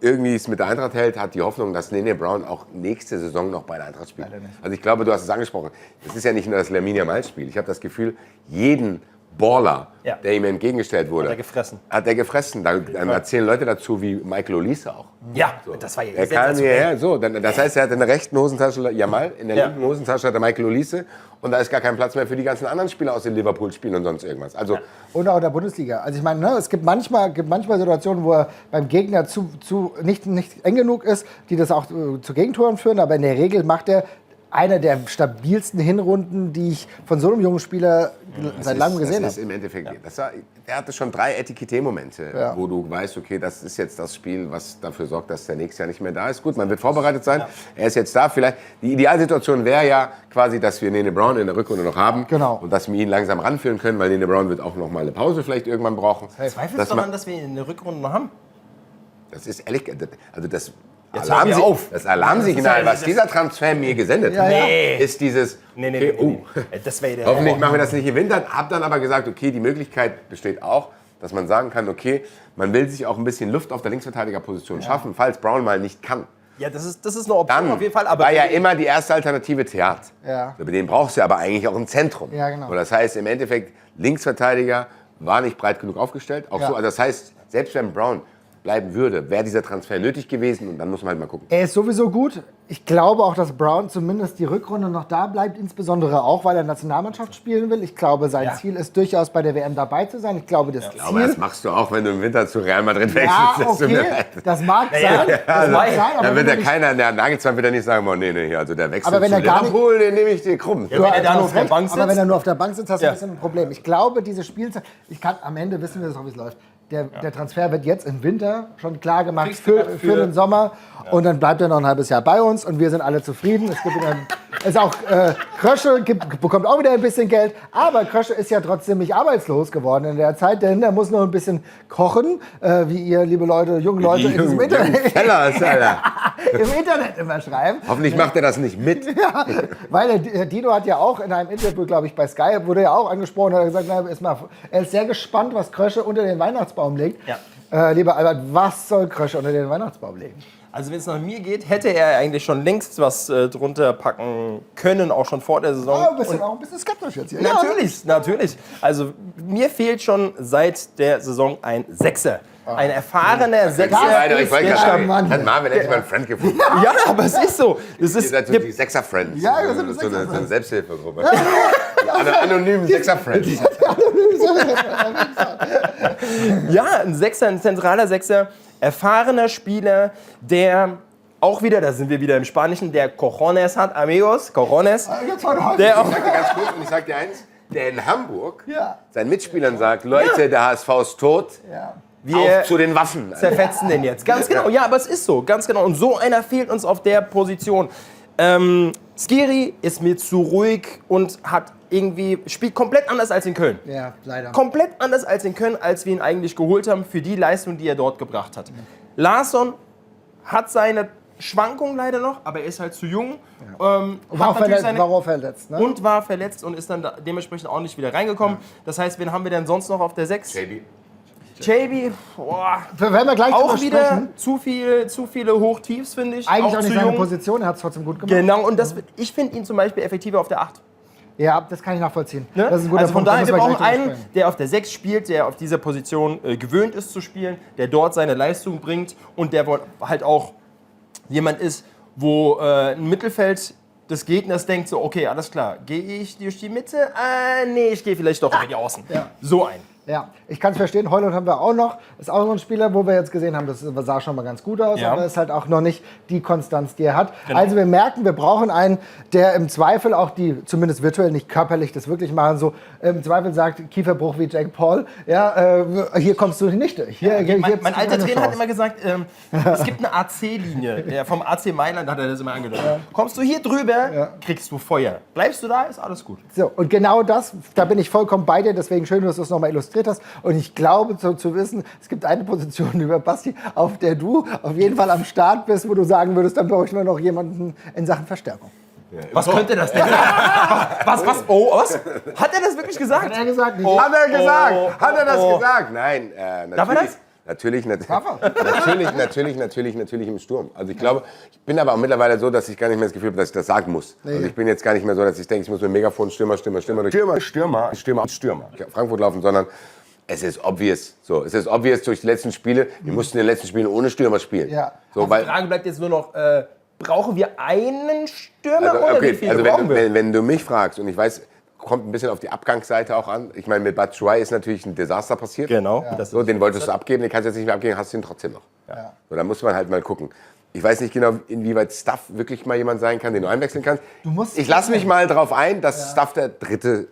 S2: irgendwie es mit der Eintracht hält, hat die Hoffnung, dass Nene Brown auch nächste Saison noch bei der Eintracht spielt.
S3: Leider nicht.
S2: Also ich glaube, du hast es angesprochen, das ist ja nicht nur das Lamine Yamal-Spiel. Ich habe das Gefühl, jeden Baller,
S4: Ja.
S2: der ihm entgegengestellt wurde,
S4: Hat er gefressen.
S2: Hat er gefressen. Dann erzählen Leute dazu, wie Michael Olise auch.
S4: Ja, das war ja
S2: Er kam hierher, so, das heißt, er hat in der rechten Hosentasche Yamal, in der
S4: Ja.
S2: linken Hosentasche hat er Michael Olise und da ist gar kein Platz mehr für die ganzen anderen Spieler aus den Liverpool-Spielen und sonst irgendwas. Also
S3: Und auch in der Bundesliga. Also ich meine, ne, es gibt manchmal Situationen, wo er beim Gegner nicht eng genug ist, die das auch zu Gegentoren führen, aber in der Regel macht er eine der stabilsten Hinrunden, die ich von so einem jungen Spieler seit langem gesehen
S2: Das ist
S3: habe.
S2: im Endeffekt, der hatte schon 3 Etikette-Momente,
S3: Ja.
S2: wo du weißt, okay, das ist jetzt das Spiel, was dafür sorgt, dass der nächste Jahr nicht mehr da ist. Gut, man wird vorbereitet sein, er ist jetzt da. Vielleicht die Idealsituation wäre ja quasi, dass wir Nene Brown in der Rückrunde noch haben
S3: Genau.
S2: und dass wir ihn langsam ranführen können, weil Nene Brown wird auch noch mal eine Pause vielleicht irgendwann brauchen.
S4: Zweifelst
S2: Dass
S4: du
S2: man-
S4: daran, dass wir ihn in der Rückrunde noch haben?
S2: Das ist ehrlich, also das
S4: Jetzt hör mir auf.
S2: das Alarmsignal, was dieser Transfer mir gesendet hat,
S4: Nee.
S2: ist dieses,
S4: Nee.
S2: okay,
S4: Das wäre der
S2: hoffentlich machen wir das nicht im Winter. Hab dann aber gesagt, okay, die Möglichkeit besteht auch, dass man sagen kann, okay, man will sich auch ein bisschen Luft auf der Linksverteidigerposition schaffen, falls Brown mal nicht kann.
S4: Ja, das ist eine Option
S2: Dann
S4: auf jeden Fall. Aber
S2: war ja immer die erste Alternative Theat.
S3: Ja.
S2: Über den brauchst du aber eigentlich auch ein Zentrum.
S3: Ja, genau.
S2: Und das heißt, im Endeffekt, Linksverteidiger war nicht breit genug aufgestellt. Auch
S3: Ja.
S2: so, also das heißt, selbst wenn Brown bleiben würde, wäre dieser Transfer nötig gewesen und dann muss man halt mal gucken.
S3: Er ist sowieso gut. Ich glaube auch, dass Brown zumindest die Rückrunde noch da bleibt, insbesondere auch, weil er Nationalmannschaft spielen will. Ich glaube, sein Ziel ist durchaus bei der WM dabei zu sein. Ich glaube, das
S2: Aber das machst du auch, wenn du im Winter zu Real Madrid wechselst.
S3: Ja,
S2: Das tut mir
S3: okay,
S2: leid.
S3: das mag sein. Das mag sein, aber
S2: Da wird
S3: wenn
S2: ja
S3: du dich-
S2: keiner, der Nagelsmann wird ja nicht sagen, oh, nee, also der Wechsel
S3: Aber wenn
S2: zu
S3: er gar nicht-
S2: Liverpool, den nehme ich dir krumm.
S3: Du
S4: wenn er
S3: hast
S4: da nur auf der
S3: recht,
S4: Bank
S3: aber wenn
S4: sitzt.
S3: er nur auf der Bank sitzt, hast du
S4: Ja.
S3: ein bisschen ein Problem. Ich glaube, diese Spielzeit, am Ende wissen wir das auch, wie es läuft. Der Transfer wird jetzt im Winter schon klar gemacht
S4: Kriegst du
S3: für den Sommer und dann bleibt er noch ein halbes Jahr bei uns und wir sind alle zufrieden. Krösche bekommt auch wieder ein bisschen Geld, aber Krösche ist ja trotzdem nicht arbeitslos geworden in der Zeit, denn er muss noch ein bisschen kochen, wie ihr, liebe Leute, junge Leute, in diesem Internet,
S2: Alter.
S3: im Internet immer schreiben.
S2: Hoffentlich macht er das nicht mit.
S3: Ja, weil der Dino hat ja auch in einem Interview, glaube ich, bei Sky, wurde ja auch angesprochen, hat gesagt, er ist sehr gespannt, was Krösche unter den Weihnachtsbaum legt.
S4: Ja.
S3: Lieber Albert, was soll Krösche unter den Weihnachtsbaum legen?
S4: Also wenn es nach mir geht, hätte er eigentlich schon längst was drunter packen können, auch schon vor der Saison.
S3: Du bist ja auch ein bisschen skeptisch jetzt hier.
S4: Natürlich. Also mir fehlt schon seit der Saison ein Sechser. Ein erfahrener Sechser.
S2: Alter, ich wollte
S3: der
S2: gerade sagen,
S3: Mann.
S2: hat Marvin endlich mal einen Friend gefunden.
S4: Ja, aber es ist so. Es
S2: Ihr
S4: ist,
S2: seid so die Sechser-Friends.
S3: Ja, wir sind die
S2: so eine
S3: Sechser-Friends.
S2: Selbsthilfegruppe. Die anonymen Sechser-Friends.
S4: ja, ein Sechser, ein zentraler Sechser, erfahrener Spieler, der auch wieder, da sind wir wieder im Spanischen, der Cojones hat, amigos, Cojones. Der auch,
S2: Ich sag dir ganz kurz und ich sag dir eins, der in Hamburg
S3: Ja.
S2: seinen Mitspielern sagt, Leute, der HSV ist tot,
S4: wir
S2: auf zu den Waffen.
S4: zerfetzen den jetzt. Ganz genau, ja, aber es ist so, ganz genau. Und so einer fehlt uns auf der Position. Skiri ist mir zu ruhig und spielt komplett anders als in Köln.
S3: Ja, leider.
S4: Komplett anders als in Köln, als wir ihn eigentlich geholt haben für die Leistung, die er dort gebracht hat. Larsson hat seine Schwankungen leider noch, aber er ist halt zu jung.
S3: War auch verletzt, ne?
S4: Und war verletzt und ist dann dementsprechend auch nicht wieder reingekommen. Das heißt, wen haben wir denn sonst noch auf der 6? JB, boah,
S3: Werden wir gleich
S4: auch
S3: drüber
S4: wieder
S3: sprechen.
S4: zu viele Hochtiefs, finde ich.
S3: Eigentlich auch
S4: zu
S3: nicht seine
S4: jung.
S3: Position, er hat es trotzdem gut gemacht.
S4: Genau, und ich finde ihn zum Beispiel effektiver auf der 8.
S3: Ja, das kann ich nachvollziehen.
S4: Ne?
S3: Das ist ein guter
S4: Also von
S3: Punkt. da
S4: daher,
S3: müssen
S4: wir
S3: gleich
S4: brauchen
S3: drüber
S4: einen,
S3: sprechen.
S4: der auf der 6 spielt, der auf dieser Position gewöhnt ist zu spielen, der dort seine Leistung bringt und der halt auch jemand ist, wo ein Mittelfeld des Gegners denkt so, okay, alles klar, gehe ich durch die Mitte? Nee, ich gehe vielleicht doch über die Außen.
S3: Ja.
S4: So ein.
S3: Ja, ich kann es verstehen. Heulund haben wir auch noch. Ist auch so ein Spieler, wo wir jetzt gesehen haben, das sah schon mal ganz gut aus,
S4: Ja.
S3: aber ist halt auch noch nicht die Konstanz, die er hat.
S4: Genau.
S3: Also wir merken, wir brauchen einen, der im Zweifel auch die, zumindest virtuell, nicht körperlich das wirklich machen, so im Zweifel sagt, Kieferbruch wie Jack Paul, ja, hier kommst du nicht durch. Hier
S4: Mein alter Trainer hat immer gesagt, es gibt eine AC-Linie. Vom AC Mailand hat er das immer angedeutet. Kommst du hier drüber, kriegst du Feuer. Bleibst du da, ist alles gut.
S3: So, und genau das, da bin ich vollkommen bei dir, deswegen schön, dass du es nochmal illustriert hast. Und ich glaube zu wissen, es gibt eine Position, lieber Basti, auf der du auf jeden Fall am Start bist, wo du sagen würdest, dann brauche ich nur noch jemanden in Sachen Verstärkung.
S4: Was könnte das denn? Was? Oh, was? Hat er das wirklich gesagt?
S3: Hat er gesagt, nicht.
S2: Hat er gesagt? Hat er das
S4: oh.
S2: gesagt? Nein,
S4: Darf er das?
S2: Natürlich im Sturm. Also ich glaube, ich bin aber auch mittlerweile so, dass ich gar nicht mehr das Gefühl habe, dass ich das sagen muss. Also ich bin jetzt gar nicht mehr so, dass ich denke, ich muss mit dem Megafon Stürmer Frankfurt laufen, sondern es ist obvious. So, es ist obvious durch die letzten Spiele. Wir mussten in den letzten Spielen ohne Stürmer spielen.
S3: Ja.
S2: So,
S4: Die
S2: weil,
S4: Frage bleibt jetzt nur noch, brauchen wir einen Stürmer oder wie viele
S2: also
S4: brauchen wir?
S2: wenn du mich fragst, und ich weiß, kommt ein bisschen auf die Abgangsseite auch an. Ich meine, mit Batshuayi ist natürlich ein Desaster passiert.
S4: Genau.
S2: So, den wolltest du abgeben, den kannst du jetzt nicht mehr abgeben, hast du ihn trotzdem noch. So, da muss man halt mal gucken. Ich weiß nicht genau, inwieweit Staff wirklich mal jemand sein kann, den du einwechseln kannst. Ich lasse mich mal darauf ein, dass Staff der dritte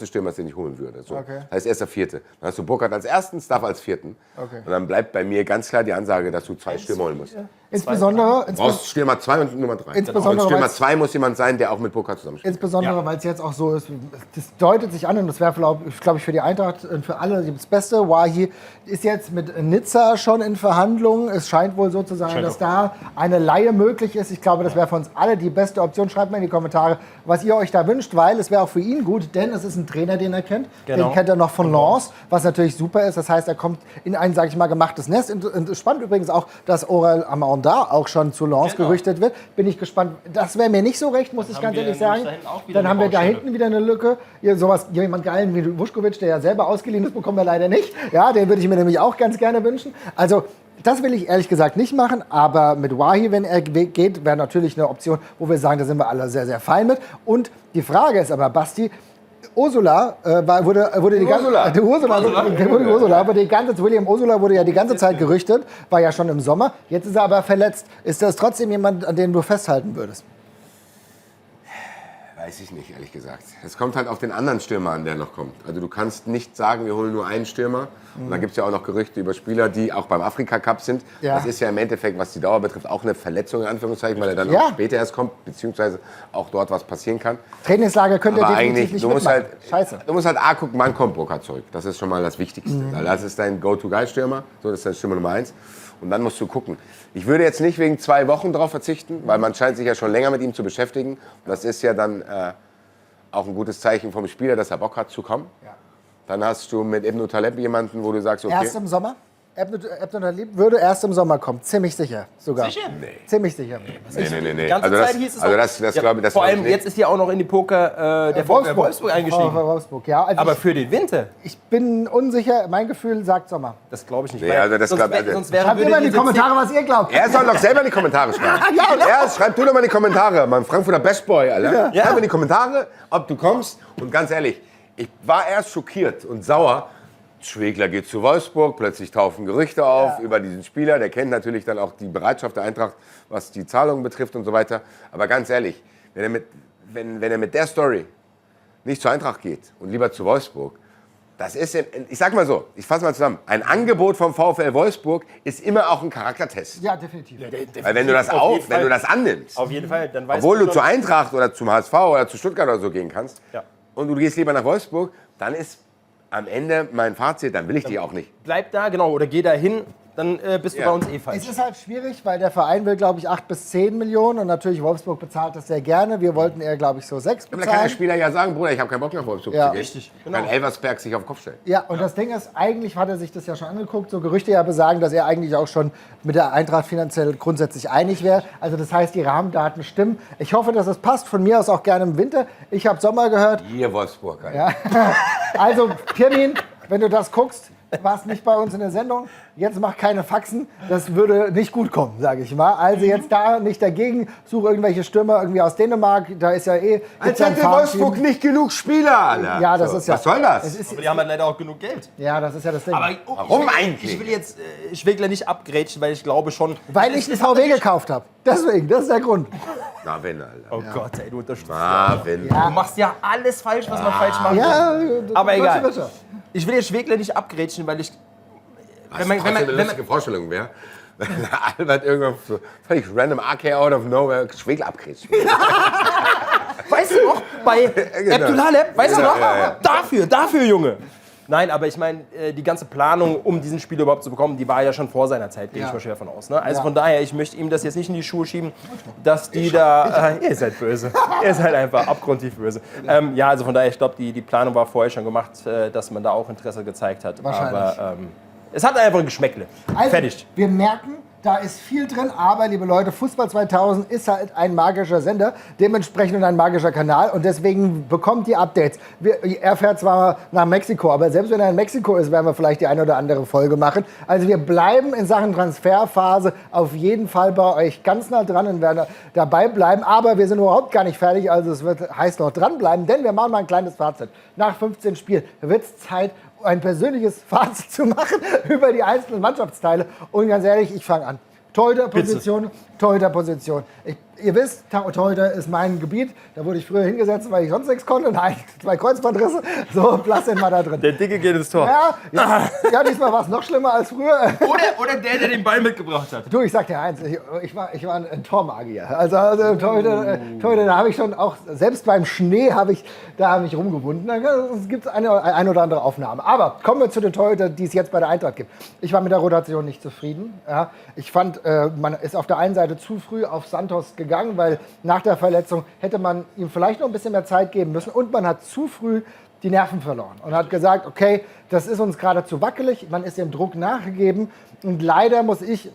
S2: Stürmer ist, den ich holen würde. So.
S3: Okay.
S2: Das heißt, er ist der vierte. Dann hast du Burkhardt als ersten, Staff als vierten.
S3: Okay.
S2: Und dann bleibt bei mir ganz klar die Ansage, dass du 2 Stürmer holen musst.
S3: Insbesondere,
S2: Du brauchst Stürmer 2 und Nummer 3.
S3: Insbesondere,
S2: Und Stürmer
S3: weil's-
S2: 2 muss jemand sein, der auch mit Burkhardt zusammenspielt.
S3: weil es jetzt auch so ist, das deutet sich an und das wäre, glaube ich, für die Eintracht und für alle das Beste. Wahi ist jetzt mit Nizza schon in Verhandlungen. Es scheint wohl so zu sein, sein,
S4: Scheint
S3: dass
S4: auch.
S3: da eine Leihe möglich ist. Ich glaube, das wäre für uns alle die beste Option. Schreibt mal in die Kommentare, was ihr euch da wünscht, weil es wäre auch für ihn gut, denn es ist ein Trainer, den er kennt.
S4: Genau.
S3: Den kennt er noch von Lens, was natürlich super ist. Das heißt, er kommt in ein, sage ich mal, gemachtes Nest. Und spannend übrigens auch, dass Aurel Amanda auch schon zu Lens
S4: Genau.
S3: gerüchtet wird. Bin ich gespannt. Das wäre mir nicht so recht, muss ich
S4: haben
S3: ganz
S4: wir
S3: ehrlich
S4: nämlich
S3: sagen.
S4: da hinten auch wieder
S3: Dann
S4: eine
S3: haben wir da
S4: Baustelle.
S3: hinten wieder eine Lücke. Hier, jemand geilen wie Vuskovic, der ja selber ausgeliehen ist, bekommen wir leider nicht. Ja, den würde ich mir nämlich auch ganz gerne wünschen. Also, das will ich ehrlich gesagt nicht machen, aber mit Wahi, wenn er geht, wäre natürlich eine Option, wo wir sagen, da sind wir alle sehr, sehr fein mit. Und die Frage ist aber, Basti, Ursula wurde die ganze William Ursula wurde ja die ganze Zeit gerüchtet, war ja schon im Sommer. Jetzt ist er aber verletzt. Ist das trotzdem jemand, an dem du festhalten würdest?
S2: Weiß ich nicht, ehrlich gesagt. Es kommt halt auf den anderen Stürmer an, der noch kommt. Also du kannst nicht sagen, wir holen nur einen Stürmer. Und dann gibt es ja auch noch Gerüchte über Spieler, die auch beim Afrika-Cup sind.
S3: Ja.
S2: Das ist ja im Endeffekt, was die Dauer betrifft, auch eine Verletzung in Anführungszeichen, weil er dann
S3: Ja.
S2: auch später erst kommt, beziehungsweise auch dort was passieren kann.
S3: Trainingslager könnt ihr
S2: Aber
S3: definitiv
S2: eigentlich,
S3: nicht
S2: du musst
S3: mitmachen.
S2: halt,
S3: Scheiße.
S2: du musst halt A, gucken, wann kommt Burkhardt zurück. Das ist schon mal das Wichtigste. Weil das ist dein Go-To-Guy-Stürmer. So, das ist dein Stürmer Nummer 1. Und dann musst du gucken. Ich würde jetzt nicht wegen 2 Wochen darauf verzichten, weil man scheint sich ja schon länger mit ihm zu beschäftigen. Und das ist ja dann auch ein gutes Zeichen vom Spieler, dass er Bock hat zu kommen.
S3: Ja.
S2: Dann hast du mit Ibn Taleb jemanden, wo du sagst, okay,
S3: Erst im Sommer? Ebner Talib würde erst im Sommer kommen. Ziemlich sicher sogar.
S4: Sicher?
S2: Nee.
S3: Ziemlich sicher.
S2: nee.
S4: Die ganze
S2: Also
S4: Zeit
S2: das,
S4: hieß es
S2: also
S4: auch-
S2: das
S4: Ja,
S2: glaube ich, das
S4: vor
S2: glaub
S4: allem,
S2: ich nicht.
S4: jetzt ist ja auch noch in die Poker der Wolfsburg eingestiegen.
S3: Wolfsburg, ja. Also
S4: Aber für den Winter,
S3: ich bin unsicher. Mein Gefühl sagt Sommer.
S4: das glaube ich nicht.
S2: Nee,
S4: weil
S2: also das
S4: sonst
S2: glaub-
S4: wär-
S2: also-
S4: sonst wäre
S3: Schreibt
S4: würde
S3: immer in die
S4: diese
S3: Kommentare, was ihr glaubt.
S2: Er soll doch selber in die Kommentare schreiben. Ja, schreib du doch mal in die Kommentare, mein Frankfurter Bestboy, Alter.
S4: Ja.
S2: Schreib in die Kommentare, ob du kommst. Und ganz ehrlich, ich war erst schockiert und sauer. Schwegler geht zu Wolfsburg, plötzlich taufen Gerüchte auf über diesen Spieler. Der kennt natürlich dann auch die Bereitschaft der Eintracht, was die Zahlungen betrifft und so weiter. Aber ganz ehrlich, wenn er mit der Story nicht zur Eintracht geht und lieber zu Wolfsburg, das ist, ich sag mal so, ich fasse mal zusammen, ein Angebot vom VfL Wolfsburg ist immer auch ein Charaktertest.
S3: Ja, definitiv.
S2: Weil wenn du das wenn du das annimmst,
S4: Auf jeden Fall, dann weißt
S2: obwohl du
S4: schon,
S2: zur Eintracht oder zum HSV oder zu Stuttgart oder so gehen kannst,
S4: Ja.
S2: und du gehst lieber nach Wolfsburg, dann ist am Ende mein Fazit, dann will ich dich auch nicht.
S4: bleib da, genau, oder geh da hin, dann bist du
S2: Ja.
S4: bei uns eh falsch.
S3: Es ist halt schwierig, weil der Verein will, glaube ich, 8 bis 10 Millionen und natürlich Wolfsburg bezahlt das sehr gerne. Wir wollten eher, glaube ich, so 6
S2: Aber da kann der
S3: bezahlen.
S2: Spieler ja sagen, Bruder, ich habe keinen Bock nach Wolfsburg
S3: Ja.
S2: zu gehen.
S4: Richtig, genau.
S2: Kann Elversberg sich auf den Kopf stellen.
S3: Ja, und das Ding ist, eigentlich hat er sich das ja schon angeguckt. So Gerüchte ja besagen, dass er eigentlich auch schon mit der Eintracht finanziell grundsätzlich einig wäre. Also das heißt, die Rahmendaten stimmen. Ich hoffe, dass es passt. Von mir aus auch gerne im Winter. Ich habe Sommer gehört.
S2: Hier Wolfsburg. Alter.
S3: Also, Pirmin, wenn du das guckst, warst nicht bei uns in der Sendung. Jetzt mach keine Faxen. Das würde nicht gut kommen, sage ich mal. Also jetzt da nicht dagegen. Suche irgendwelche Stürmer irgendwie aus Dänemark. Da ist ja eh...
S2: Als hätte Wolfsburg nicht genug Spieler, Alter.
S3: Ja, das
S2: So,
S3: ist ja...
S2: was soll das?
S3: Es ist,
S4: Aber die haben halt leider auch genug Geld.
S3: ja, das ist ja das Ding.
S4: Aber
S2: Warum
S4: ich will,
S2: eigentlich?
S4: Ich will jetzt Schwegler nicht abgrätschen, weil ich glaube schon...
S3: Weil ich einen VW gekauft habe. Deswegen, das ist der Grund.
S2: Marvin, Alter.
S4: Oh Gott, ey, du unterstützt.
S2: Marvin.
S3: Ja.
S4: Du machst ja alles falsch, was man falsch macht.
S3: Ja,
S4: Aber
S3: deutsche
S4: egal.
S3: Wirtschaft.
S4: Ich will jetzt Schwegler nicht abgrätschen, weil ich...
S2: Was trotzdem eine lustige Vorstellung wäre, wenn Albert irgendwann so völlig random AK out of nowhere Schwegel abkriegt.
S4: Weißt du noch, bei Abdullah Leb, weißt du
S2: Ja,
S4: noch?
S2: ja, ja.
S4: Dafür, Junge. Nein, aber ich meine, die ganze Planung, um diesen Spieler überhaupt zu bekommen, die war ja schon vor seiner Zeit, gehe ich mal schwer von aus. Ne? Also
S3: Ja.
S4: von daher, ich möchte ihm das jetzt nicht in die Schuhe schieben, dass die ihr seid böse. Ihr seid einfach abgrundtief böse. Ja, also von daher, ich glaube, die Planung war vorher schon gemacht, dass man da auch Interesse gezeigt hat.
S3: Wahrscheinlich.
S4: Aber es hat einfach ein Geschmäckle.
S3: Also,
S4: Fertig.
S3: wir merken, da ist viel drin, aber liebe Leute, Fußball 2000 ist halt ein magischer Sender, dementsprechend ein magischer Kanal und deswegen bekommt ihr Updates. Er fährt zwar nach Mexiko, aber selbst wenn er in Mexiko ist, werden wir vielleicht die eine oder andere Folge machen. Also wir bleiben in Sachen Transferphase auf jeden Fall bei euch ganz nah dran und werden dabei bleiben, aber wir sind überhaupt gar nicht fertig, also es heißt noch dranbleiben, denn wir machen mal ein kleines Fazit. Nach 15 Spielen wird es Zeit, ein persönliches Fazit zu machen über die einzelnen Mannschaftsteile. Und ganz ehrlich, ich fange an. Torhüterposition, Torhüterposition. Ihr wisst, Torhüter ist mein Gebiet. Da wurde ich früher hingesetzt, weil ich sonst nichts konnte. Nein, 2 Kreuzbandrisse. So, Platz sind wir da drin.
S4: Der Dicke geht ins Tor.
S3: Ja, diesmal war es noch schlimmer als früher.
S4: Oder der den Ball mitgebracht hat.
S3: Du, ich sag dir eins, ich war ein Tormagier. Also Torhüter, da habe ich schon auch, selbst beim Schnee habe ich rumgewunden. Es gibt eine oder andere Aufnahme. Aber kommen wir zu den Torhütern, die es jetzt bei der Eintracht gibt. Ich war mit der Rotation nicht zufrieden. Ja. Ich fand und man ist auf der einen Seite zu früh auf Santos gegangen, weil nach der Verletzung hätte man ihm vielleicht noch ein bisschen mehr Zeit geben müssen und man hat zu früh die Nerven verloren und hat gesagt, okay, das ist uns gerade zu wackelig, man ist dem Druck nachgegeben und leider muss ich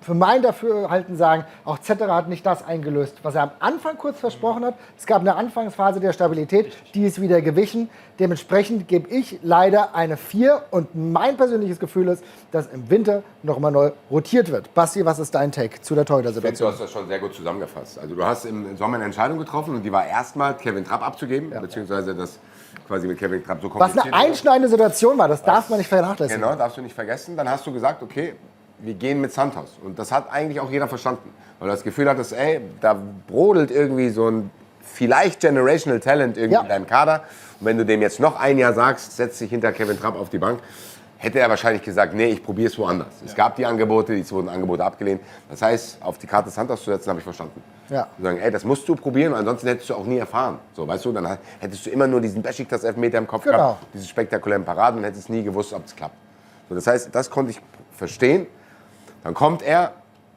S3: für mein Dafürhalten sagen, auch Zetterer hat nicht das eingelöst, was er am Anfang kurz versprochen hat. Es gab eine Anfangsphase der Stabilität, die ist wieder gewichen. Dementsprechend gebe ich leider eine 4 und mein persönliches Gefühl ist, dass im Winter nochmal neu rotiert wird. Basti, was ist dein Take zu der
S2: Du
S3: Torhüter-Situation?
S2: hast das schon sehr gut zusammengefasst. Also du hast im Sommer eine Entscheidung getroffen und die war erstmal Kevin Trapp abzugeben, beziehungsweise das quasi mit Kevin Trapp so
S3: Was
S2: kompliziert
S3: eine einschneidende Situation war, das darf man nicht vernachlässigen.
S2: Genau, darfst du nicht vergessen. Dann hast du gesagt, okay, wir gehen mit Santos. Und das hat eigentlich auch jeder verstanden. Weil du das Gefühl hattest, ey, da brodelt irgendwie so ein vielleicht Generational Talent irgendwie in deinem Kader. Und wenn du dem jetzt noch ein Jahr sagst, setz dich hinter Kevin Trapp auf die Bank, hätte er wahrscheinlich gesagt, nee, ich probiere es woanders. Es gab die Angebote, es wurden Angebote abgelehnt. Das heißt, auf die Karte Santos zu setzen, habe ich verstanden.
S3: Ja.
S2: Und sagen, ey, das musst du probieren, ansonsten hättest du auch nie erfahren. So, weißt du, dann hättest du immer nur diesen Besiktas-Elfmeter im Kopf gehabt, diese spektakulären Paraden und hättest nie gewusst, ob es klappt. So, das heißt, das konnte ich verstehen. Dann kommt er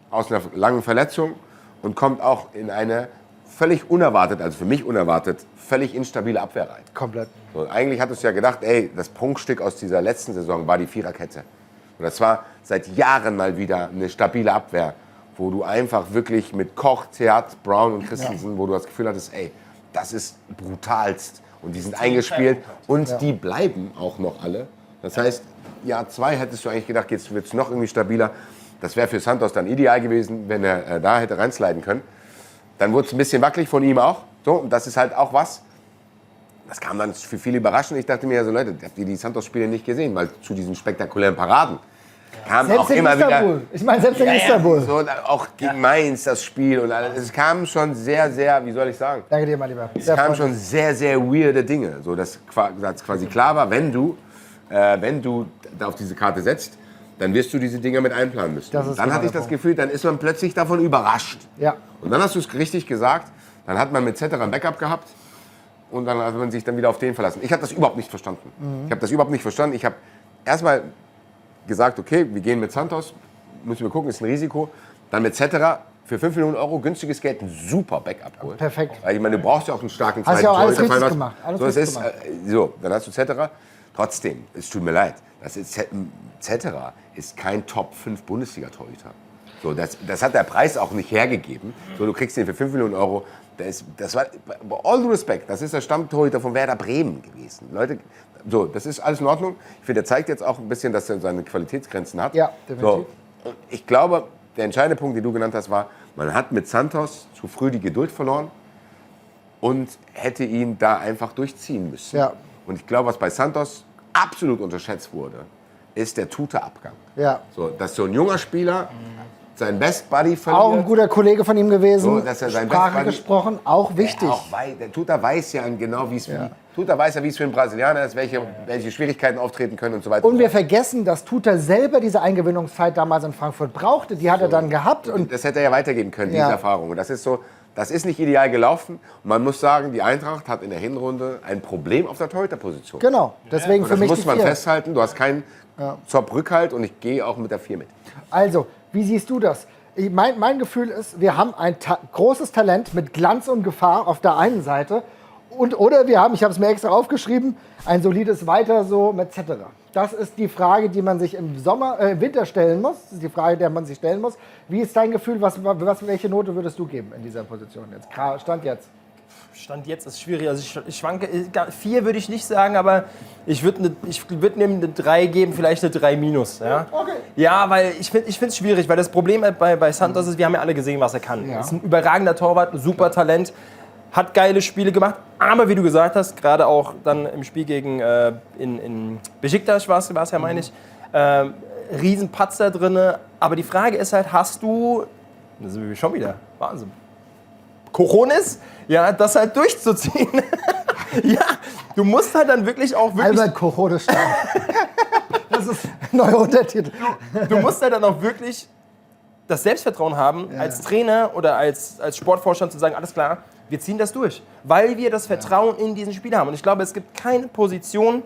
S2: aus einer langen Verletzung und kommt auch in eine völlig unerwartet, also für mich unerwartet, völlig instabile Abwehr rein.
S3: Komplett.
S2: So, eigentlich hattest du ja gedacht, ey, das Prunkstück aus dieser letzten Saison war die Viererkette. Und das war seit Jahren mal wieder eine stabile Abwehr, wo du einfach wirklich mit Koch, Theat, Brown und Christensen, wo du das Gefühl hattest, ey, das ist brutalst. Und die sind eingespielt und die bleiben auch noch alle. Das heißt, Jahr 2 hättest du eigentlich gedacht, jetzt wird es noch irgendwie stabiler. Das wäre für Santos dann ideal gewesen, wenn er da hätte reinsliden können. Dann wurde es ein bisschen wackelig von ihm auch. So, und das ist halt auch was. Das kam dann für viele überraschend. Ich dachte mir ja so, Leute, habt ihr die Santos-Spiele nicht gesehen? Weil zu diesen spektakulären Paraden kam
S3: Selbst
S2: auch
S3: in
S2: immer
S3: Istanbul.
S2: wieder.
S3: Ich meine, selbst in Istanbul.
S2: So, auch gegen Mainz das Spiel und alles. Es kam schon sehr, sehr, wie soll ich sagen?
S3: Danke dir, mein Lieber.
S2: Es kamen schon sehr, sehr weirde Dinge. So, dass quasi klar war, wenn du da auf diese Karte setzt, dann wirst du diese Dinger mit einplanen müssen.
S3: Das ist
S2: Dann
S3: genau
S2: hatte ich
S3: der
S2: das Gefühl, dann ist man plötzlich davon überrascht.
S3: Ja.
S2: Und dann hast du es richtig gesagt, dann hat man mit Zetterer ein Backup gehabt und dann hat man sich dann wieder auf den verlassen. Ich habe das überhaupt nicht verstanden. Ich habe das überhaupt nicht verstanden. Ich habe erstmal gesagt, okay, wir gehen mit Santos, müssen wir gucken, ist ein Risiko. Dann mit Zetterer für 5 Millionen Euro günstiges Geld ein super Backup geholt.
S3: Perfekt.
S2: Weil ich meine, du brauchst ja auch einen starken
S3: Hast
S2: zweiten
S3: ja auch alles
S2: Torhüter,
S3: richtig
S2: falls-
S3: gemacht. Alles
S2: so, es
S3: richtig
S2: ist, so, dann hast du Zetterer. Trotzdem, es tut mir leid, Zetterer ist kein Top-5 Bundesliga-Torhüter. So, das hat der Preis auch nicht hergegeben. So, du kriegst den für 5 Millionen Euro. Das war, all due respect, das ist der Stammtorhüter von Werder Bremen gewesen. Leute, so, das ist alles in Ordnung. Ich finde, der zeigt jetzt auch ein bisschen, dass er seine Qualitätsgrenzen hat.
S3: Ja, definitiv.
S2: So, ich glaube, der entscheidende Punkt, den du genannt hast, war, man hat mit Santos zu früh die Geduld verloren und hätte ihn da einfach durchziehen müssen.
S3: Ja.
S2: Und ich glaube, was bei Santos absolut unterschätzt wurde, ist der Tuta-Abgang.
S3: Ja.
S2: So, dass so ein junger Spieler seinen Best Buddy verliert.
S3: Auch ein guter Kollege von ihm gewesen.
S2: So, dass er sein
S3: Sprache
S2: Best Buddy-
S3: gesprochen, auch wichtig.
S2: Der Tuta weiß ja genau, wie es Tuta weiß ja, wie es für einen Brasilianer ist, welche Schwierigkeiten auftreten können und so weiter.
S3: Und wir vergessen, dass Tuta selber diese Eingewöhnungszeit damals in Frankfurt brauchte. Die hat er dann gehabt. Und
S2: Das hätte er ja weitergeben können, diese
S3: Ja.
S2: Erfahrung. Und das ist so, das ist nicht ideal gelaufen. Und man muss sagen, die Eintracht hat in der Hinrunde ein Problem auf der Torhüterposition.
S3: genau, deswegen
S2: Und
S3: für
S2: das
S3: mich
S2: muss
S3: die
S2: man
S3: 4.
S2: festhalten. Du hast keinen Zopp-Rückhalt und ich gehe auch mit der 4 mit.
S3: Also, wie siehst du das? Mein Gefühl ist, wir haben ein großes Talent mit Glanz und Gefahr auf der einen Seite. Oder wir haben, ich habe es mir extra aufgeschrieben, ein solides Weiter so mit Zetterer. Das ist die Frage, die man sich im Winter stellen muss. Das ist die Frage, der man sich stellen muss. Wie ist dein Gefühl? Welche Note würdest du geben in dieser Position jetzt? Stand jetzt.
S4: Stand jetzt ist schwierig. Also ich schwanke, 4 würde ich nicht sagen, aber ich würde ihm eine 3 geben, vielleicht eine 3 minus. Ja,
S3: Okay.
S4: ja, weil ich finde es schwierig, weil das Problem bei Santos ist, wir haben ja alle gesehen, was er kann.
S3: Ja.
S4: Er ist ein überragender Torwart, ein super Talent, hat geile Spiele gemacht, aber wie du gesagt hast, gerade auch dann im Spiel gegen in Besiktas war es ja, meine ich, Riesenpatzer drin. Aber die Frage ist halt, hast du, da sind wir schon wieder, Wahnsinn, Cojones, ja, das halt durchzuziehen. Ja, du musst halt dann wirklich auch wirklich,
S3: Albert Corrode stark. Das ist ein neuer Untertitel.
S4: du musst halt dann auch wirklich das Selbstvertrauen haben, als Trainer oder als Sportvorstand zu sagen, alles klar, wir ziehen das durch, weil wir das Vertrauen in diesen Spieler haben. Und ich glaube, es gibt keine Position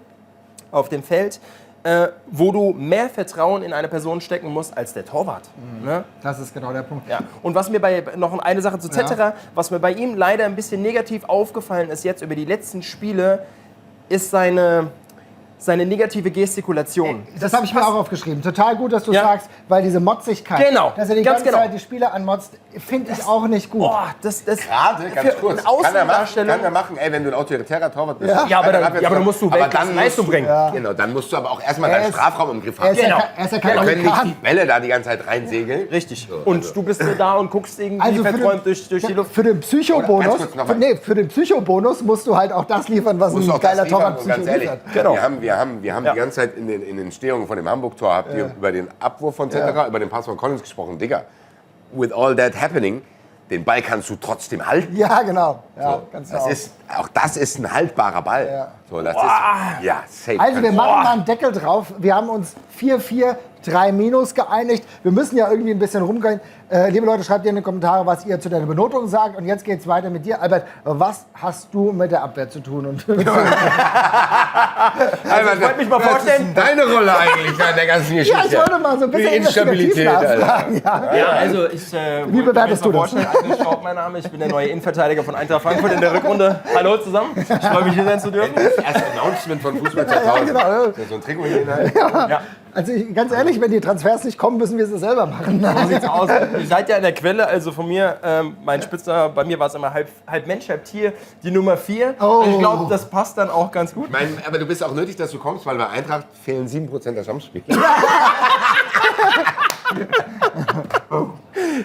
S4: auf dem Feld, wo du mehr Vertrauen in eine Person stecken musst als der Torwart. Ne?
S3: Das ist genau der Punkt.
S4: Ja. Und was mir noch eine Sache zu Zetterer, was mir bei ihm leider ein bisschen negativ aufgefallen ist jetzt über die letzten Spiele, ist seine negative Gestikulation.
S3: Das habe ich mir auch aufgeschrieben. Total gut, dass du sagst, weil diese Motzigkeit,
S4: Genau,
S3: dass er die
S4: ganz
S3: ganze
S4: genau.
S3: Zeit die Spieler anmotzt, finde ich auch nicht gut.
S4: Boah, das
S2: Gerade, ganz
S4: für
S2: kurz.
S4: eine Außendarstellung.
S2: Kann er machen, ey, wenn du ein autoritärer Torwart bist.
S4: Ja, aber dann musst du Leistung bringen.
S2: Genau, dann musst du aber auch erstmal
S3: Er
S2: deinen
S3: ist-
S2: Strafraum im Griff
S3: Er
S2: haben.
S3: ist,
S4: Genau.
S3: er ist ja
S2: Da
S3: kein
S2: können nicht
S3: Amerikaner.
S2: die Bälle da die ganze Zeit reinsegeln.
S4: Richtig. Und du bist nur da und guckst irgendwie
S3: Also
S4: verträumt durch die Luft.
S3: Für den Psychobonus,
S2: Ganz kurz noch mal.
S3: für den Psychobonus musst du halt auch das liefern, was
S2: Musst du
S3: ein
S2: auch das
S3: geiler
S2: liefern,
S3: Torwart
S2: und ganz
S3: Psycho
S2: ehrlich,
S3: liefert.
S4: Genau.
S2: wir haben die ganze Zeit in den Entstehungen von dem Hamburg-Tor, habt ihr über den Abwurf von Zetterer, über den Pass von Collins gesprochen. Digga, with all that happening, den Ball kannst du trotzdem halten.
S3: Ja, genau. Ja,
S2: So,
S3: ganz
S2: das
S3: genau.
S2: ist, auch das ist ein haltbarer Ball.
S3: Ja.
S2: So, das ist, ja, safe.
S3: Also wir machen mal einen Deckel drauf. Wir haben uns 4-4, 3- geeinigt. Wir müssen ja irgendwie ein bisschen rumgehen. Liebe Leute, schreibt ihr in die Kommentare, was ihr zu der Benotung sagt. Und jetzt geht es weiter mit dir. Albert, was hast du mit der Abwehr zu tun? Und
S2: Also,
S4: ich wollte mich mal vorstellen.
S2: Was ist denn deine Rolle eigentlich an der ganzen Geschichte?
S3: ja, ich wollte mal so ein bisschen
S2: Die Instabilität,
S3: investigativ
S2: Alter.
S3: nachfragen. Ja.
S4: Ja, also ich
S3: Wie bewertest du das?
S4: Agnes Schaub, mein Name. Ich bin der neue Innenverteidiger von Eintracht Frankfurt in der Rückrunde. Hallo zusammen. Ich freue mich, hier sein zu dürfen.
S2: Das erste Announcement von Fußball 2000.
S3: genau.
S2: So ein Trikot hier rein.
S4: Ja,
S3: Also ganz ehrlich, wenn die Transfers nicht kommen, müssen wir es selber machen.
S4: so sieht's aus. Ihr seid ja in der Quelle, also von mir, mein Spitzname, bei mir war es immer halb Mensch, halb Tier, die Nummer 4.
S3: Oh.
S4: Und ich glaube, das passt dann auch ganz gut.
S2: Aber du bist auch nötig, dass du kommst, weil bei Eintracht fehlen 7% der Stammspieler.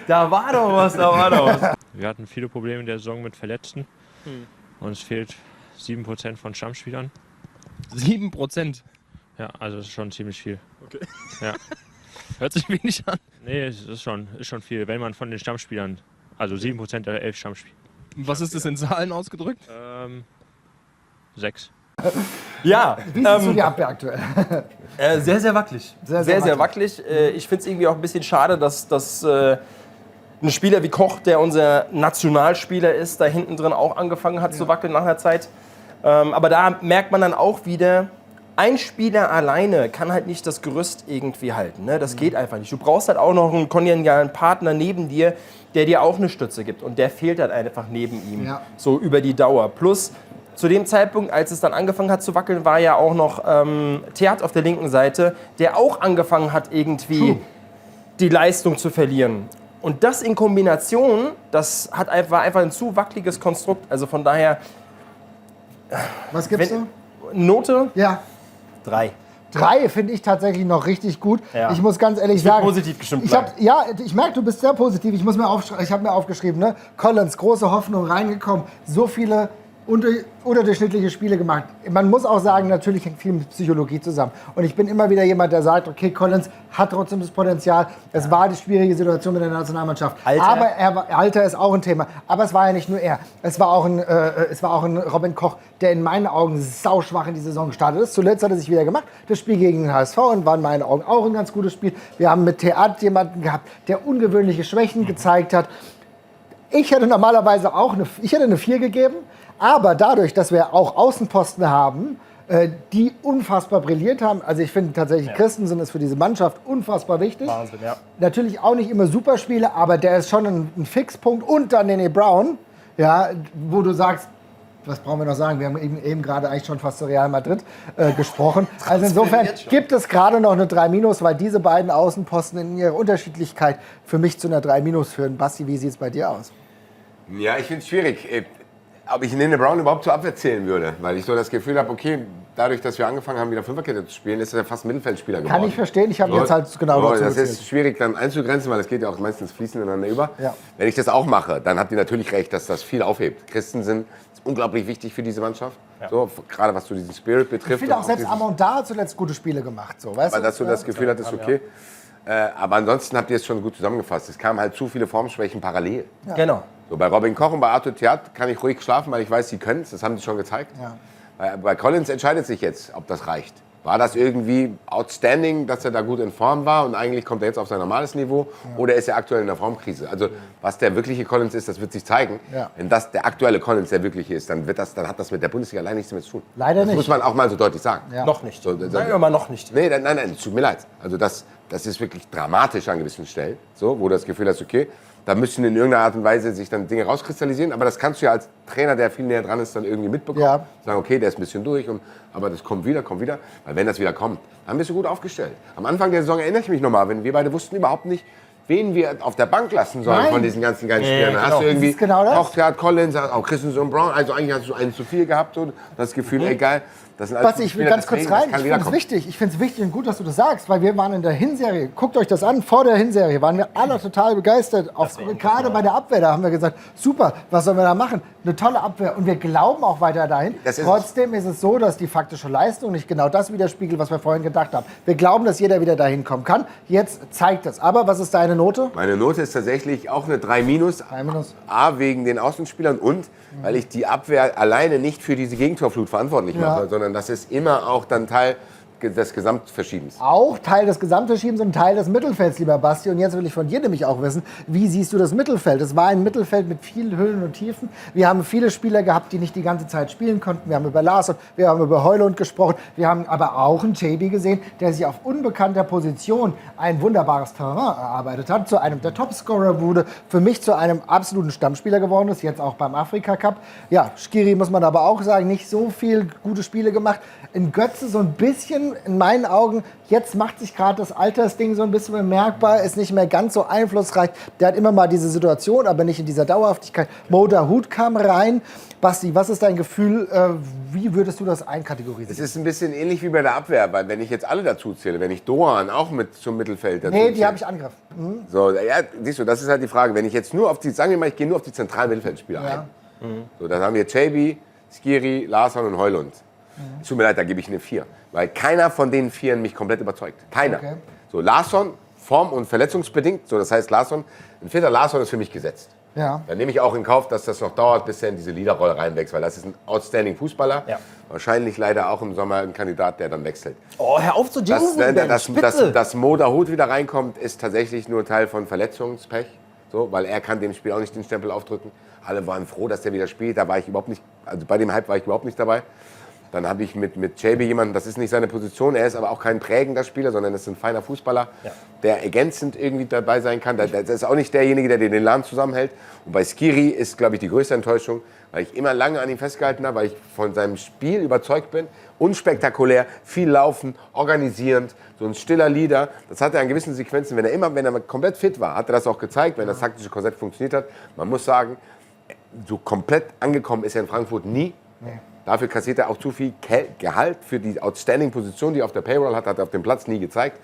S4: Da war doch was.
S5: Wir hatten viele Probleme in der Saison mit Verletzten. Und es fehlt 7% von Stammspielern.
S6: 7%.
S5: Ja, also das ist schon ziemlich viel.
S6: Okay.
S5: Ja.
S6: Hört sich wenig an.
S5: Nee, es ist schon viel. Wenn man von den Stammspielern, also 7% der 11 Stammspieler.
S6: Was ist das in Zahlen ausgedrückt?
S5: 6.
S4: Ja,
S3: Wie siehst du die Abwehr aktuell?
S4: sehr, sehr wackelig.
S3: Sehr
S4: wackelig. Ich finde es irgendwie auch ein bisschen schade, dass ein Spieler wie Koch, der unser Nationalspieler ist, da hinten drin auch angefangen hat zu wackeln nach einer Zeit. Aber da merkt man dann auch wieder, ein Spieler alleine kann halt nicht das Gerüst irgendwie halten. Ne? Das geht einfach nicht. Du brauchst halt auch noch einen kongenialen Partner neben dir, der dir auch eine Stütze gibt. Und der fehlt halt einfach neben ihm,
S3: Ja.
S4: so über die Dauer. Plus, zu dem Zeitpunkt, als es dann angefangen hat zu wackeln, war ja auch noch Theat auf der linken Seite, der auch angefangen hat, irgendwie die Leistung zu verlieren. Und das in Kombination, war einfach ein zu wackeliges Konstrukt. Also von daher,
S3: Was gibt's
S4: wenn,
S3: du?
S4: Note
S3: Ja,
S4: 3.
S3: 3 finde ich tatsächlich noch richtig gut.
S4: Ja.
S3: Ich muss ganz ehrlich
S4: Ich will
S3: sagen,
S4: positiv gestimmt
S3: ich
S4: bleiben.
S3: ich merke, du bist sehr positiv. Ich habe mir aufgeschrieben, ne? Collins, große Hoffnung reingekommen. So viele unterdurchschnittliche Spiele gemacht. Man muss auch sagen, natürlich hängt viel mit Psychologie zusammen. Und ich bin immer wieder jemand, der sagt, okay, Collins hat trotzdem das Potenzial. Es war die schwierige Situation mit der Nationalmannschaft.
S4: Alter.
S3: Aber Alter ist auch ein Thema. Aber es war ja nicht nur er. Es war auch ein Robin Koch, der in meinen Augen sauschwach in die Saison gestartet ist. Zuletzt hat er sich wieder gemacht. Das Spiel gegen den HSV und war in meinen Augen auch ein ganz gutes Spiel. Wir haben mit Theat jemanden gehabt, der ungewöhnliche Schwächen gezeigt hat. Ich hätte normalerweise auch eine 4 gegeben, aber dadurch, dass wir auch Außenposten haben, die unfassbar brilliert haben, also ich finde tatsächlich, Christensen ist für diese Mannschaft unfassbar wichtig.
S4: Wahnsinn, ja.
S3: Natürlich auch nicht immer Superspiele, aber der ist schon ein Fixpunkt. Und dann Nene Brown, ja, wo du sagst, was brauchen wir noch sagen? Wir haben eben gerade eigentlich schon fast zu Real Madrid gesprochen. Also insofern gibt es gerade noch eine 3-, weil diese beiden Außenposten in ihrer Unterschiedlichkeit für mich zu einer 3- führen. Basti, wie sieht es bei dir aus?
S2: Ja, ich finde es schwierig, ob ich Nene Brown überhaupt zur Abwehr zählen würde. Weil ich so das Gefühl habe, okay, dadurch, dass wir angefangen haben, wieder Fünferkette zu spielen, ist er fast Mittelfeldspieler geworden.
S3: Kann ich verstehen. Ich habe jetzt halt genau dazu
S2: Das
S3: gezählt.
S2: ist schwierig dann einzugrenzen, weil es geht ja auch meistens fließend ineinander über.
S3: Ja.
S2: Wenn ich das auch mache, dann habt ihr natürlich recht, dass das viel aufhebt. Christensen ist unglaublich wichtig für diese Mannschaft. So, gerade was so diesen Spirit betrifft.
S3: Ich finde auch
S2: und
S3: selbst
S2: dieses-
S3: Amondar hat zuletzt gute Spiele gemacht. So, weißt
S2: Weil dass du das Gefühl hattest, okay. Aber ansonsten habt ihr es schon gut zusammengefasst. Es kamen halt zu viele Formschwächen parallel.
S4: Genau.
S2: So, bei Robin Koch und bei Arthur Theat kann ich ruhig schlafen, weil ich weiß, sie können es. Das haben sie schon gezeigt.
S3: Ja.
S2: Bei Collins entscheidet sich jetzt, ob das reicht. War das irgendwie outstanding, dass er da gut in Form war und eigentlich kommt er jetzt auf sein normales Niveau? Oder ist er aktuell in der Formkrise? Also was der wirkliche Collins ist, das wird sich zeigen.
S3: Ja.
S2: Wenn das der aktuelle Collins der wirkliche ist, dann hat das mit der Bundesliga allein nichts mehr zu tun.
S3: Leider
S2: das
S3: nicht.
S2: muss man auch mal so deutlich sagen.
S3: Ja.
S4: Noch nicht.
S2: So,
S4: Sagen wir mal noch nicht.
S2: Nee, nein, es tut mir leid. Also das ist wirklich dramatisch an gewissen Stellen, so, wo du das Gefühl hast, okay, da müssen in irgendeiner Art und Weise sich dann Dinge rauskristallisieren. Aber das kannst du ja als Trainer, der viel näher dran ist, dann irgendwie mitbekommen.
S3: Ja.
S2: Sagen, okay, der ist ein bisschen durch, aber das kommt wieder. Weil wenn das wieder kommt, dann bist du gut aufgestellt. Am Anfang der Saison erinnere ich mich nochmal, wenn wir beide wussten überhaupt nicht, wen wir auf der Bank lassen sollen
S3: Nein.
S2: von diesen ganzen geilen Spielern. Da hast du irgendwie
S3: Das ist genau das.
S2: Oxford, Collins, auch Christensen und Brown. Also eigentlich hast du einen zu viel gehabt. So, das Gefühl, egal. Das sind alles
S3: Was ich will
S2: Spieler,
S3: ganz kurz
S2: deswegen, das
S3: rein,
S2: kann
S3: ich finde es
S2: wiederkommen.
S3: wichtig. Ich finde es wichtig und gut, dass du das sagst, weil wir waren in der Hinserie, guckt euch das an, vor der Hinserie waren wir alle total begeistert. Gerade bei der Abwehr, da haben wir gesagt, super, was sollen wir da machen? Eine tolle Abwehr und wir glauben auch weiter dahin.
S2: Das ist
S3: Trotzdem ist es so, dass die faktische Leistung nicht genau das widerspiegelt, was wir vorhin gedacht haben. Wir glauben, dass jeder wieder dahin kommen kann. Jetzt zeigt es. Aber was ist deine Note?
S2: Meine Note ist tatsächlich auch eine 3-.
S3: 3-.
S2: A, wegen den Außenspielern und weil ich die Abwehr alleine nicht für diese Gegentorflut verantwortlich mache, sondern das ist immer auch dann Teil des Gesamtverschiebens.
S3: Auch Teil des Gesamtverschiebens und Teil des Mittelfelds, lieber Basti. Und jetzt will ich von dir nämlich auch wissen, wie siehst du das Mittelfeld? Es war ein Mittelfeld mit vielen Höhen und Tiefen. Wir haben viele Spieler gehabt, die nicht die ganze Zeit spielen konnten. Wir haben über Larsson, wir haben über Højlund gesprochen. Wir haben aber auch einen JB gesehen, der sich auf unbekannter Position ein wunderbares Terrain erarbeitet hat. Zu einem der Topscorer wurde, für mich zu einem absoluten Stammspieler geworden ist, jetzt auch beim Afrika Cup. Ja, Skiri muss man aber auch sagen, nicht so viel gute Spiele gemacht. In Götze so ein bisschen, in meinen Augen, jetzt macht sich gerade das Altersding so ein bisschen bemerkbar, ist nicht mehr ganz so einflussreich. Der hat immer mal diese Situation, aber nicht in dieser Dauerhaftigkeit. Mo Dahoud kam rein. Basti, was ist dein Gefühl, wie würdest du das einkategorisieren?
S2: Es ist ein bisschen ähnlich wie bei der Abwehr, weil wenn ich jetzt alle dazu zähle, wenn ich Doan auch mit zum Mittelfeld dazu
S3: Nee,
S2: zähle.
S3: die habe ich angegriffen.
S2: So, ja, siehst du, das ist halt die Frage. Wenn ich jetzt nur auf die, sagen wir mal, ich gehe nur auf die zentralen Mittelfeldspieler ein. So, dann haben wir JB, Skiri, Larsson und Højlund. Es tut mir leid, da gebe ich eine 4. Weil keiner von den 4 mich komplett überzeugt. Keiner.
S3: Okay.
S2: So, Larsson, form- und verletzungsbedingt. So, das heißt, Larsson, ein 4. Larsson ist für mich gesetzt.
S3: Ja.
S2: Dann nehme ich auch in Kauf, dass das noch dauert, bis er in diese Leaderrolle reinwächst. Weil das ist ein outstanding Fußballer.
S4: Ja.
S2: Wahrscheinlich leider auch im Sommer ein Kandidat, der dann wechselt.
S4: Oh, hör auf zu jinxen, bitte.
S2: Dass Mo Dahoud wieder reinkommt, ist tatsächlich nur Teil von Verletzungspech. So, weil er kann dem Spiel auch nicht den Stempel aufdrücken. Alle waren froh, dass der wieder spielt. Da war ich überhaupt nicht, also bei dem Hype war ich überhaupt nicht dabei. Dann habe ich mit JB jemanden, das ist nicht seine Position, er ist aber auch kein prägender Spieler, sondern ist ein feiner Fußballer, der ergänzend irgendwie dabei sein kann. Das ist auch nicht derjenige, der den Laden zusammenhält. Und bei Skiri ist, glaube ich, die größte Enttäuschung, weil ich immer lange an ihm festgehalten habe, weil ich von seinem Spiel überzeugt bin. Unspektakulär, viel laufen, organisierend, so ein stiller Leader. Das hat er an gewissen Sequenzen, wenn er komplett fit war, hat er das auch gezeigt, wenn das taktische Korsett funktioniert hat. Man muss sagen, so komplett angekommen ist er in Frankfurt nie. Nee. Dafür kassiert er auch zu viel Gehalt für die outstanding Position, die er auf der Payroll hat er auf dem Platz nie gezeigt.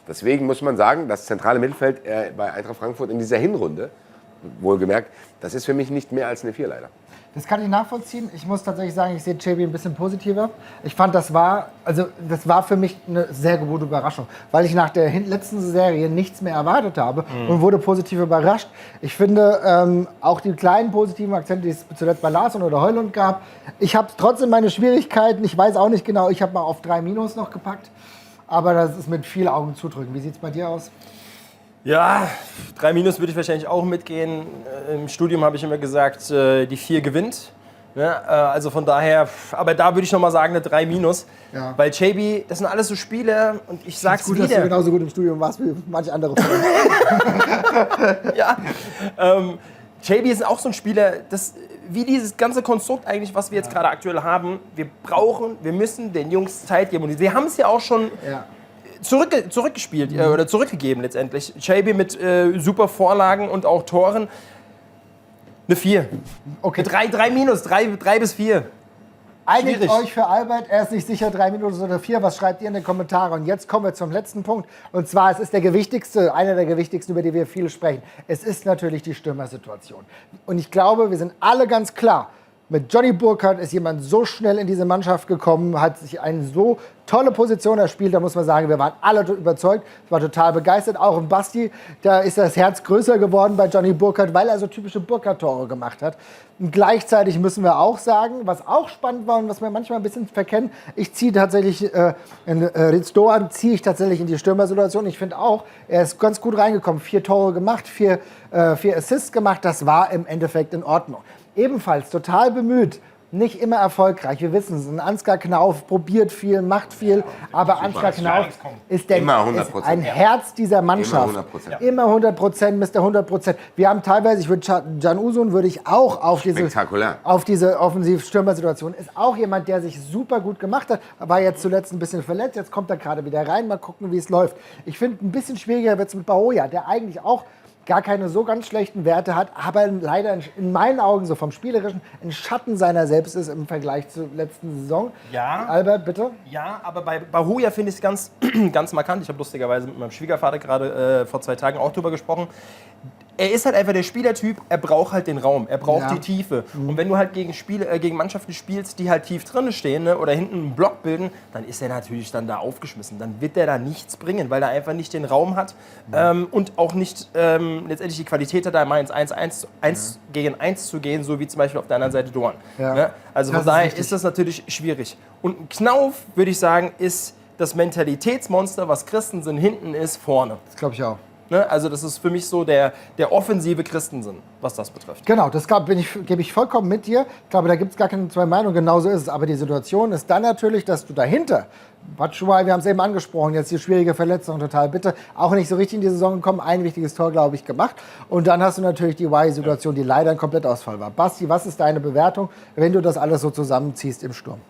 S2: Deswegen muss man sagen, das zentrale Mittelfeld bei Eintracht Frankfurt in dieser Hinrunde, wohlgemerkt, das ist für mich nicht mehr als eine 4 leider.
S3: Das kann ich nachvollziehen. Ich muss tatsächlich sagen, ich sehe JB ein bisschen positiver. Ich fand, das war für mich eine sehr gute Überraschung, weil ich nach der letzten Serie nichts mehr erwartet habe und wurde positiv überrascht. Ich finde, auch die kleinen positiven Akzente, die es zuletzt bei Larsson oder Højlund gab, ich habe trotzdem meine Schwierigkeiten. Ich weiß auch nicht genau, ich habe mal auf 3- noch gepackt, aber das ist mit viel Augen zudrücken. Wie sieht es bei dir aus?
S4: Ja, 3- würde ich wahrscheinlich auch mitgehen. Im Studium habe ich immer gesagt, die 4 gewinnt. Ja, also von daher, aber da würde ich noch mal sagen, eine 3-.
S3: Ja.
S4: Weil JB, das sind alles so Spiele und ich sag's
S3: Gut, dass du
S4: wieder.
S3: genauso gut im Studium warst wie manche andere.
S4: Ja, JB ist auch so ein Spieler, wie dieses ganze Konstrukt eigentlich, was wir jetzt gerade aktuell haben, wir müssen den Jungs Zeit geben. Und wir haben es ja auch schon zurückgespielt oder zurückgegeben letztendlich. JB mit super Vorlagen und auch Toren. Eine 4.
S3: Okay.
S4: 3 bis 4.
S3: Einigt
S4: Schwierig.
S3: euch für Albert, er ist nicht sicher, 3 oder 4. Was schreibt ihr in den Kommentaren? Und jetzt kommen wir zum letzten Punkt. Und zwar, es ist der gewichtigste, einer der gewichtigsten, über die wir viel sprechen. Es ist natürlich die Stürmersituation. Und ich glaube, wir sind alle ganz klar, Mit Johnny Burkhardt ist jemand so schnell in diese Mannschaft gekommen, hat sich eine so tolle Position erspielt, da muss man sagen, wir waren alle überzeugt, ich war total begeistert, auch im Basti, da ist das Herz größer geworden bei Johnny Burkhardt, weil er so typische Burkhardt-Tore gemacht hat. Und gleichzeitig müssen wir auch sagen, was auch spannend war und was wir manchmal ein bisschen verkennen, ich ziehe tatsächlich, Ritz Doan ziehe ich tatsächlich in die Stürmersituation. Ich finde auch, er ist ganz gut reingekommen, 4 Tore gemacht, 4 Assists gemacht, das war im Endeffekt in Ordnung. Ebenfalls total bemüht, nicht immer erfolgreich. Wir wissen es, ein Ansgar Knauf probiert viel, macht viel, aber Ansgar Knauf ist,
S2: Immer
S3: ist
S2: 100%.
S3: ein Herz dieser Mannschaft.
S2: Immer 100%.
S3: Immer 100%, Mr. 100%. Wir haben teilweise, Can Uzun würde ich auch auf diese Offensiv-Stürmer-Situation, ist auch jemand, der sich super gut gemacht hat, war jetzt zuletzt ein bisschen verletzt, jetzt kommt er gerade wieder rein, mal gucken, wie es läuft. Ich finde, ein bisschen schwieriger wird es mit Bahoja, der eigentlich auch gar keine so ganz schlechten Werte hat, aber leider in meinen Augen so vom Spielerischen ein Schatten seiner selbst ist im Vergleich zur letzten Saison.
S4: Ja.
S3: Albert, bitte?
S4: Ja, aber bei Bahoja finde ich es ganz, ganz markant. Ich habe lustigerweise mit meinem Schwiegervater gerade vor 2 Tagen auch drüber gesprochen. Er ist halt einfach der Spielertyp, er braucht halt den Raum, er braucht die Tiefe. Und wenn du halt gegen Mannschaften spielst, die halt tief drin stehen, ne, oder hinten einen Block bilden, dann ist er natürlich dann da aufgeschmissen. Dann wird der da nichts bringen, weil er einfach nicht den Raum hat und auch nicht letztendlich die Qualität hat, da mal ins 1 gegen 1 zu gehen, so wie zum Beispiel auf der anderen Seite Doan.
S3: Ja.
S4: Ne? Also von daher ist das natürlich schwierig. Und ein Knauf, würde ich sagen, ist das Mentalitätsmonster, was Christensen hinten ist, vorne.
S3: Das glaube ich auch.
S4: Ne? Also das ist für mich so der offensive Christensen, was das betrifft.
S3: Genau, das gebe ich vollkommen mit dir. Ich glaube, da gibt es gar keine zwei Meinungen, genauso ist es. Aber die Situation ist dann natürlich, dass du dahinter, Batshuayi, wir haben es eben angesprochen, jetzt die schwierige Verletzung, total bitter, auch nicht so richtig in die Saison gekommen, ein wichtiges Tor, glaube ich, gemacht. Und dann hast du natürlich die Wai-Situation, die leider ein Komplettausfall war. Basti, was ist deine Bewertung, wenn du das alles so zusammenziehst im Sturm?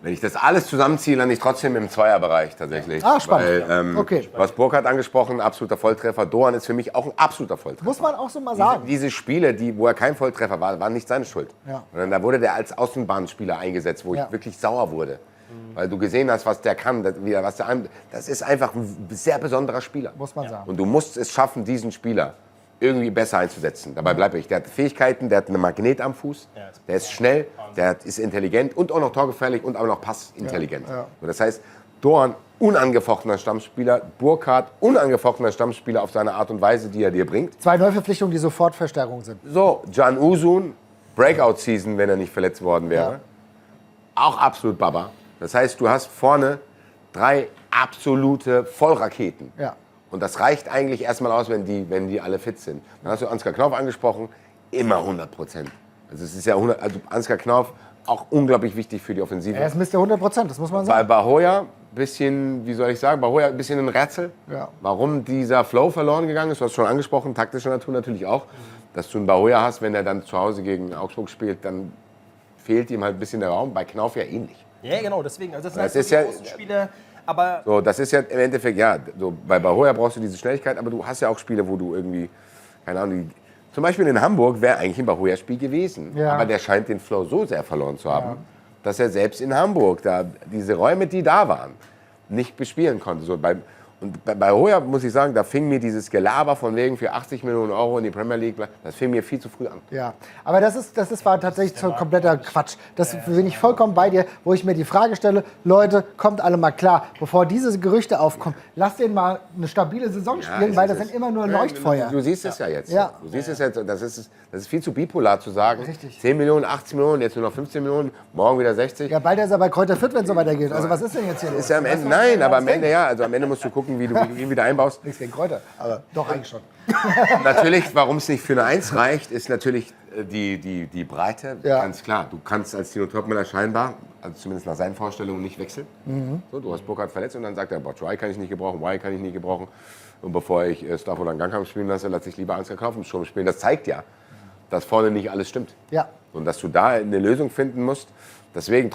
S2: Wenn ich das alles zusammenziehe, lande ich trotzdem im Zweierbereich tatsächlich.
S3: Ah, spannend.
S2: Weil,
S3: Okay.
S2: Du hast Burkhardt angesprochen, absoluter Volltreffer. Doan ist für mich auch ein absoluter Volltreffer.
S3: Muss man auch so mal sagen.
S2: Diese Spiele, wo er kein Volltreffer war, waren nicht seine Schuld.
S3: Ja.
S2: Sondern da wurde der als Außenbahnspieler eingesetzt, wo ich wirklich sauer wurde. Weil du gesehen hast, was der kann, das ist einfach ein sehr besonderer Spieler.
S3: Muss man sagen.
S2: Und du musst es schaffen, diesen Spieler irgendwie besser einzusetzen. Dabei bleibe ich. Der hat Fähigkeiten, der hat einen Magnet am Fuß, der ist schnell, der ist intelligent und auch noch torgefährlich und auch noch passintelligent.
S3: Ja.
S2: Und das heißt, Doan, unangefochtener Stammspieler, Burkhardt, unangefochtener Stammspieler auf seine Art und Weise, die er dir bringt.
S3: 2 Neuverpflichtungen, die sofort Verstärkung sind.
S2: So, Can Uzun, Breakout-Season, wenn er nicht verletzt worden wäre.
S3: Ja.
S2: Auch absolut Baba. Das heißt, du hast vorne 3 absolute Vollraketen.
S3: Ja.
S2: Und das reicht eigentlich erstmal aus, wenn die alle fit sind. Dann hast du Ansgar Knauf angesprochen, immer 100%. Also es ist ja Ansgar Knauf auch unglaublich wichtig für die Offensive.
S3: Er ist Mr. 100%, das muss man
S2: Bei
S3: sagen.
S2: Bahoja, bisschen, wie soll ich sagen, Bahoja ein bisschen ein Rätsel.
S3: Ja.
S2: Warum dieser Flow verloren gegangen ist, du hast schon angesprochen, taktischer Natur natürlich auch. Dass du einen Bahoja hast, wenn er dann zu Hause gegen Augsburg spielt, dann fehlt ihm halt ein bisschen der Raum. Bei Knauf ja ähnlich.
S4: Ja, genau, deswegen. Also das
S2: Das
S4: sind
S2: ist ja-
S4: Außenspieler, aber
S2: So, das ist ja im Endeffekt, ja, so bei Bahoja brauchst du diese Schnelligkeit, aber du hast ja auch Spiele, wo du irgendwie, keine Ahnung, zum Beispiel in Hamburg wäre eigentlich ein Bahoja-Spiel gewesen.
S3: Ja.
S2: Aber der scheint den Flow so sehr verloren zu haben, dass er selbst in Hamburg da diese Räume, die da waren, nicht bespielen konnte. So, und bei Bahoja muss ich sagen, da fing mir dieses Gelaber von wegen für 80 Millionen Euro in die Premier League, das fing mir viel zu früh an.
S3: Ja, aber war tatsächlich so kompletter Quatsch. Das bin ich vollkommen bei dir, wo ich mir die Frage stelle, Leute, kommt alle mal klar, bevor diese Gerüchte aufkommen, lasst den mal eine stabile Saison spielen, weil das sind immer nur Leuchtfeuer.
S2: Du siehst es ja jetzt.
S3: Ja.
S2: Du siehst es jetzt. Das ist viel zu bipolar zu sagen.
S3: Richtig.
S2: 10 Millionen, 80 Millionen, jetzt nur noch 15 Millionen, morgen wieder 60.
S3: Ja, bald ist er bei Kräuter Fürth, wenn es so weitergeht. Also was ist denn jetzt hier los?
S2: Ist ja am Ende, nein, aber am Ende ja. Also am Ende musst du gucken, wie du ihn wieder einbaust.
S3: Nichts gegen Kräuter, aber doch eigentlich schon.
S2: Natürlich, warum es nicht für eine 1 reicht, ist natürlich die Breite.
S3: Ja.
S2: Ganz klar. Du kannst als Tino Topmüller scheinbar, also zumindest nach seinen Vorstellungen, nicht wechseln. So, du hast Burkhardt verletzt und dann sagt er, Batshuayi kann ich nicht gebrauchen, Wai kann ich nicht gebrauchen. Und bevor ich Stafford an Gangkamp spielen lasse, lasse ich lieber Ansgar Knauf im Sturm spielen. Das zeigt ja, dass vorne nicht alles stimmt.
S3: Ja.
S2: Und dass du da eine Lösung finden musst. Deswegen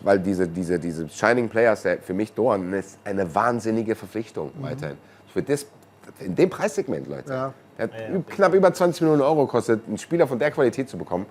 S2: weil diese Shining Players, für mich Doan, ist eine wahnsinnige Verpflichtung weiterhin. Für das, in dem Preissegment, Leute.
S3: Ja.
S2: Der hat knapp über 20 Millionen Euro gekostet, einen Spieler von der Qualität zu bekommen.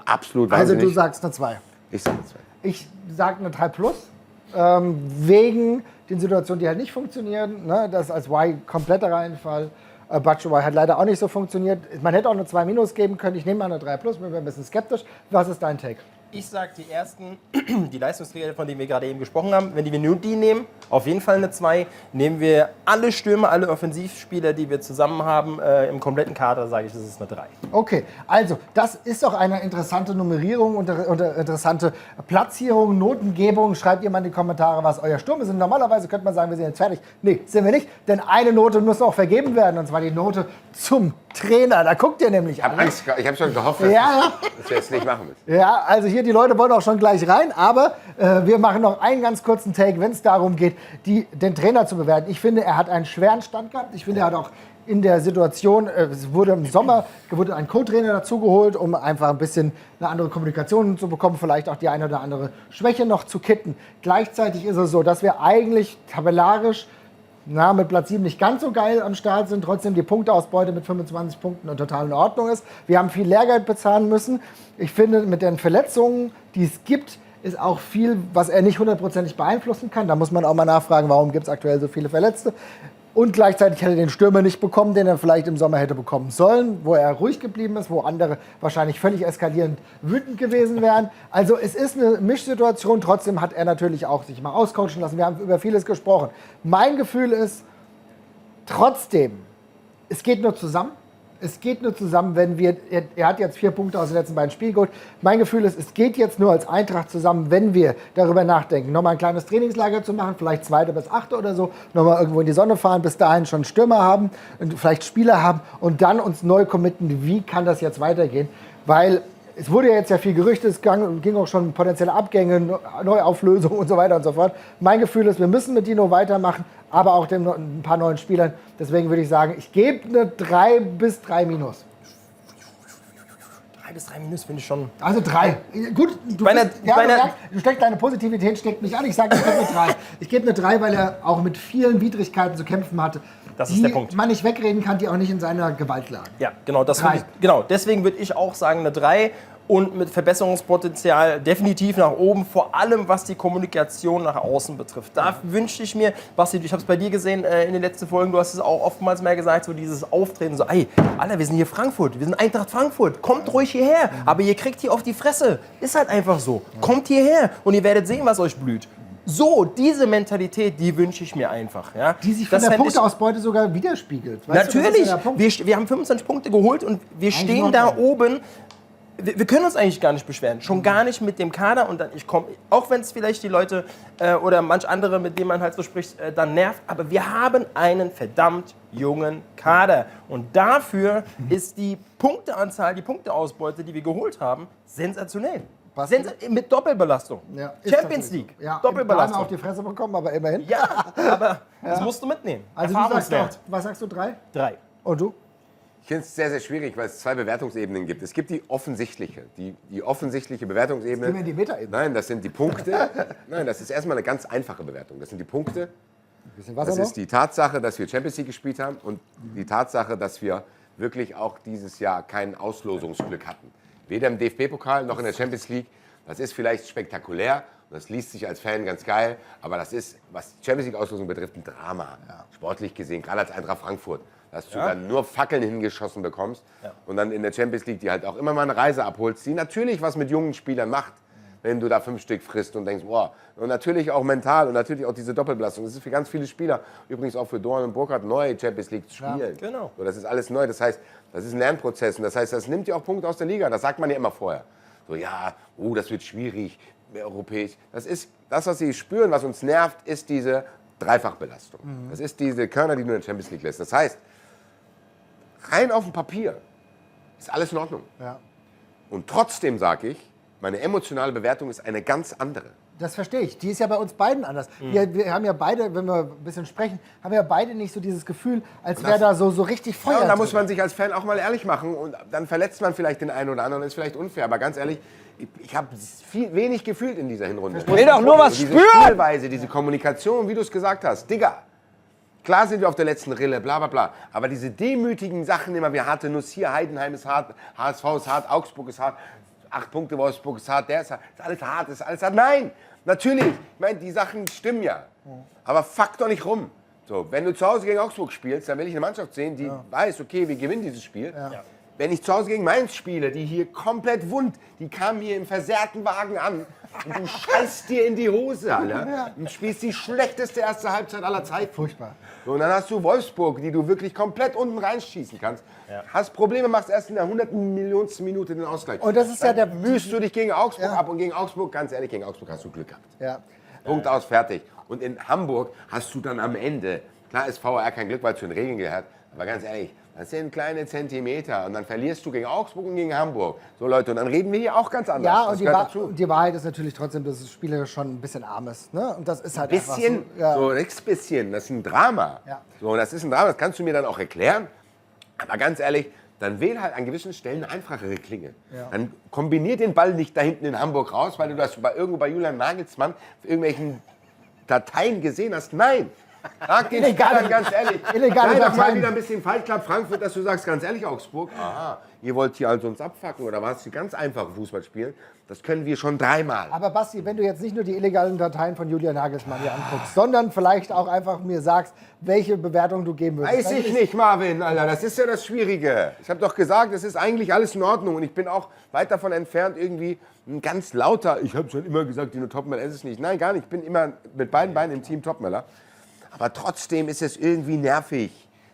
S2: Absolut
S3: Also
S2: wahnsinnig.
S3: du sagst eine 2.
S2: Ich sage eine 2.
S3: Ich sage eine 3 plus, wegen den Situationen, die halt nicht funktionieren. Ne? Das als Y kompletter Reinfall. Batshuayi hat leider auch nicht so funktioniert. Man hätte auch eine 2- geben können. Ich nehme mal eine 3+, bin mir ein bisschen skeptisch. Was ist dein Take?
S4: Ich sag, die Leistungsträger, von denen wir gerade eben gesprochen haben, wenn wir nur die nehmen, auf jeden Fall eine 2. Nehmen wir alle Stürmer, alle Offensivspieler, die wir zusammen haben, im kompletten Kader, sage ich, das ist eine 3.
S3: Okay, also das ist doch eine interessante Nummerierung und interessante Platzierung, Notengebung. Schreibt ihr mal in die Kommentare, was euer Sturm ist. Und normalerweise könnte man sagen, wir sind jetzt fertig. Nee, sind wir nicht, denn eine Note muss auch vergeben werden, und zwar die Note zum Trainer. Da guckt ihr nämlich
S2: Ich habe
S3: an.
S2: Angst, ich habe schon gehofft, dass wir es nicht machen müssen.
S3: Ja, also hier, die Leute wollen auch schon gleich rein, aber wir machen noch einen ganz kurzen Take, wenn es darum geht, den Trainer zu bewerten. Ich finde, er hat einen schweren Stand gehabt. Ich finde, er hat auch in der Situation, es wurde im Sommer ein Co-Trainer dazugeholt, um einfach ein bisschen eine andere Kommunikation zu bekommen, vielleicht auch die eine oder andere Schwäche noch zu kitten. Gleichzeitig ist es so, dass wir eigentlich tabellarisch mit Platz 7 nicht ganz so geil am Start sind, trotzdem die Punkteausbeute mit 25 Punkten total in Ordnung ist. Wir haben viel Lehrgeld bezahlen müssen. Ich finde, mit den Verletzungen, die es gibt, ist auch viel, was er nicht hundertprozentig beeinflussen kann. Da muss man auch mal nachfragen, warum gibt es aktuell so viele Verletzte. Und gleichzeitig hätte er den Stürmer nicht bekommen, den er vielleicht im Sommer hätte bekommen sollen, wo er ruhig geblieben ist, wo andere wahrscheinlich völlig eskalierend wütend gewesen wären. Also es ist eine Mischsituation, trotzdem hat er natürlich auch sich mal auscoachen lassen. Wir haben über vieles gesprochen. Mein Gefühl ist trotzdem, es geht nur zusammen. Es geht nur zusammen, wenn er hat jetzt 4 Punkte aus den letzten beiden Spielen geholt. Mein Gefühl ist, es geht jetzt nur als Eintracht zusammen, wenn wir darüber nachdenken, nochmal ein kleines Trainingslager zu machen, vielleicht 2. bis 8. oder so, nochmal irgendwo in die Sonne fahren, bis dahin schon Stürmer haben und vielleicht Spieler haben und dann uns neu committen, wie kann das jetzt weitergehen, weil es wurde ja jetzt ja viel Gerüchte, es ging auch schon potenzielle Abgänge, Neuauflösung und so weiter und so fort. Mein Gefühl ist, wir müssen mit Dino weitermachen, aber auch ein paar neuen Spielern. Deswegen würde ich sagen, ich gebe eine 3 bis 3-.
S4: 3 bis 3 Minus finde ich schon.
S3: Also 3. Gut, du steckst deine Positivität steckt mich an. Ich sage, ich gebe eine 3. Ich gebe eine 3, weil er auch mit vielen Widrigkeiten zu kämpfen hatte.
S4: Das ist der Punkt.
S3: Die man nicht wegreden kann, die auch nicht in seiner Gewalt lagen.
S4: Ja, genau.
S3: Drei.
S4: Deswegen würde ich auch sagen eine 3 und mit Verbesserungspotenzial definitiv nach oben, vor allem was die Kommunikation nach außen betrifft. Da wünschte ich mir, Basti, ich habe es bei dir gesehen in den letzten Folgen, du hast es auch oftmals mehr gesagt, so dieses Auftreten, so, ey, Alter, wir sind hier Frankfurt, wir sind Eintracht Frankfurt, kommt ruhig hierher, aber ihr kriegt hier auf die Fresse. Ist halt einfach so. Kommt hierher und ihr werdet sehen, was euch blüht. So, diese Mentalität, die wünsche ich mir einfach. Ja?
S3: Die sich von der Punkteausbeute sogar widerspiegelt. Weißt
S4: natürlich,
S3: du, das ist
S4: wir haben 25 Punkte geholt und wir stehen da oben. Wir können uns eigentlich gar nicht beschweren, schon gar nicht mit dem Kader und dann auch wenn es vielleicht die Leute oder manch andere, mit denen man halt so spricht, dann nervt, aber wir haben einen verdammt jungen Kader und dafür ist die Punkteanzahl, die Punkteausbeute, die wir geholt haben, sensationell. Mit Doppelbelastung.
S3: Ja,
S4: Champions League,
S3: ja,
S4: Doppelbelastung.
S3: auf die Fresse bekommen, aber immerhin.
S4: Ja, aber das musst du mitnehmen.
S3: Also du sagst auch, was sagst du, 3?
S4: 3.
S3: Und du?
S2: Ich finde es sehr, sehr schwierig, weil es 2 Bewertungsebenen gibt. Es gibt die offensichtliche, die offensichtliche Bewertungsebene.
S3: Gehen wir in die Metaebene.
S2: Nein, das sind die Punkte. Nein, das ist erstmal eine ganz einfache Bewertung. Das sind die Punkte. Das ist die Tatsache, dass wir Champions League gespielt haben und die Tatsache, dass wir wirklich auch dieses Jahr kein Auslosungsglück hatten. Weder im DFB-Pokal noch in der Champions League. Das ist vielleicht spektakulär und das liest sich als Fan ganz geil, aber das ist, was die Champions League-Auslosung betrifft, ein Drama. Ja. Sportlich gesehen, gerade als Eintracht Frankfurt. Dass du dann nur Fackeln hingeschossen bekommst und dann in der Champions League, die halt auch immer mal eine Reise abholst, die natürlich was mit jungen Spielern macht, wenn du da 5 Stück frisst und denkst, boah, und natürlich auch mental und natürlich auch diese Doppelbelastung. Das ist für ganz viele Spieler, übrigens auch für Dorn und Burkhardt, neu Champions League zu spielen.
S4: Ja, genau.
S2: So, das ist alles neu, das heißt, das ist ein Lernprozess und das heißt, das nimmt dir auch Punkte aus der Liga, das sagt man ja immer vorher. So, ja, das wird schwierig, europäisch. Das ist das, was sie spüren, was uns nervt, ist diese Dreifachbelastung. Das ist diese Körner, die du in der Champions League lässt. Das heißt, rein auf dem Papier ist alles in Ordnung.
S3: Ja.
S2: Und trotzdem sage ich, meine emotionale Bewertung ist eine ganz andere.
S3: Das verstehe ich. Die ist ja bei uns beiden anders. Wir haben ja beide, wenn wir ein bisschen sprechen, haben ja beide nicht so dieses Gefühl, als wäre da so richtig Feuer
S2: Ja, und da
S3: drin.
S2: muss man sich als Fan auch mal ehrlich machen. Und dann verletzt man vielleicht den einen oder anderen, ist vielleicht unfair. Aber ganz ehrlich, ich habe wenig gefühlt in dieser Hinrunde.
S4: Ich will doch nur was
S2: diese
S4: spüren!
S2: Spielweise, diese Kommunikation, wie du es gesagt hast. Digga, klar sind wir auf der letzten Rille, bla bla bla. Aber diese demütigen Sachen immer, wir harte Nuss hier, Heidenheim ist hart, HSV ist hart, Augsburg ist hart, 8 Punkte, Wolfsburg ist hart, der ist hart, ist alles hart, ist alles hart. Nein, natürlich, ich meine, die Sachen stimmen ja. Aber fuck doch nicht rum. So, wenn du zu Hause gegen Augsburg spielst, dann will ich eine Mannschaft sehen, die weiß, okay, wir gewinnen dieses Spiel.
S3: Ja.
S2: Wenn ich zu Hause gegen Mainz spiele, die hier komplett wund, die kamen hier im versehrten Wagen an und du scheißt dir in die Hose, Alter. Und spielst die schlechteste erste Halbzeit aller Zeiten.
S3: Furchtbar.
S2: So, und dann hast du Wolfsburg, die du wirklich komplett unten reinschießen kannst. Hast Probleme, machst erst in der 100-Millionsten Minute den Ausgleich.
S3: Und das ist ja der...
S2: Mühst du dich gegen Augsburg
S3: Ja.
S2: ab und gegen Augsburg, ganz ehrlich, gegen Augsburg hast du Glück gehabt.
S3: Ja.
S2: Punkt aus, fertig. Und in Hamburg hast du dann am Ende, klar ist VAR kein Glück, weil es zu den Regeln gehört, aber ganz ehrlich, das sind kleine Zentimeter und dann verlierst du gegen Augsburg und gegen Hamburg. So Leute, und dann reden wir hier auch ganz anders.
S3: Ja,
S2: das
S3: und
S2: gehört dazu.
S3: die Wahrheit ist natürlich trotzdem, dass das Spielerisch schon ein bisschen arm ist. Ne? Und das ist halt
S2: Bisschen,
S3: einfach so. Ja.
S2: so nix bisschen, das ist ein Drama.
S3: Ja.
S2: So, das ist ein Drama, das kannst du mir dann auch erklären. Aber ganz ehrlich, dann wähl halt an gewissen Stellen eine einfachere Klinge.
S3: Ja.
S2: Dann kombinier den Ball nicht da hinten in Hamburg raus, weil du das irgendwo bei Julian Nagelsmann auf irgendwelchen Dateien gesehen hast. Nein! Frag den
S3: Illegale-
S2: Spielern ganz ehrlich.
S3: illegale
S2: Sei doch mal
S3: Dateien.
S2: wieder ein bisschen Fight Club Frankfurt, dass du sagst, ganz ehrlich, Augsburg, aha, ihr wollt hier also uns abfacken oder was? Die ganz einfachen Fußball spielen, das können wir schon dreimal.
S3: Aber Basti, wenn du jetzt nicht nur die illegalen Dateien von Julian Nagelsmann hier anguckst, sondern vielleicht auch einfach mir sagst, welche Bewertung du geben würdest.
S2: Weiß ich nicht, Marvin, Alter, das ist ja das Schwierige. Ich habe doch gesagt, es ist eigentlich alles in Ordnung und ich bin auch weit davon entfernt, irgendwie ein ganz lauter, ich habe schon immer gesagt, Dino Topmöller ist es nicht. Nein, gar nicht, ich bin immer mit beiden Beinen im Team Topmöller. Aber trotzdem ist es irgendwie nervig,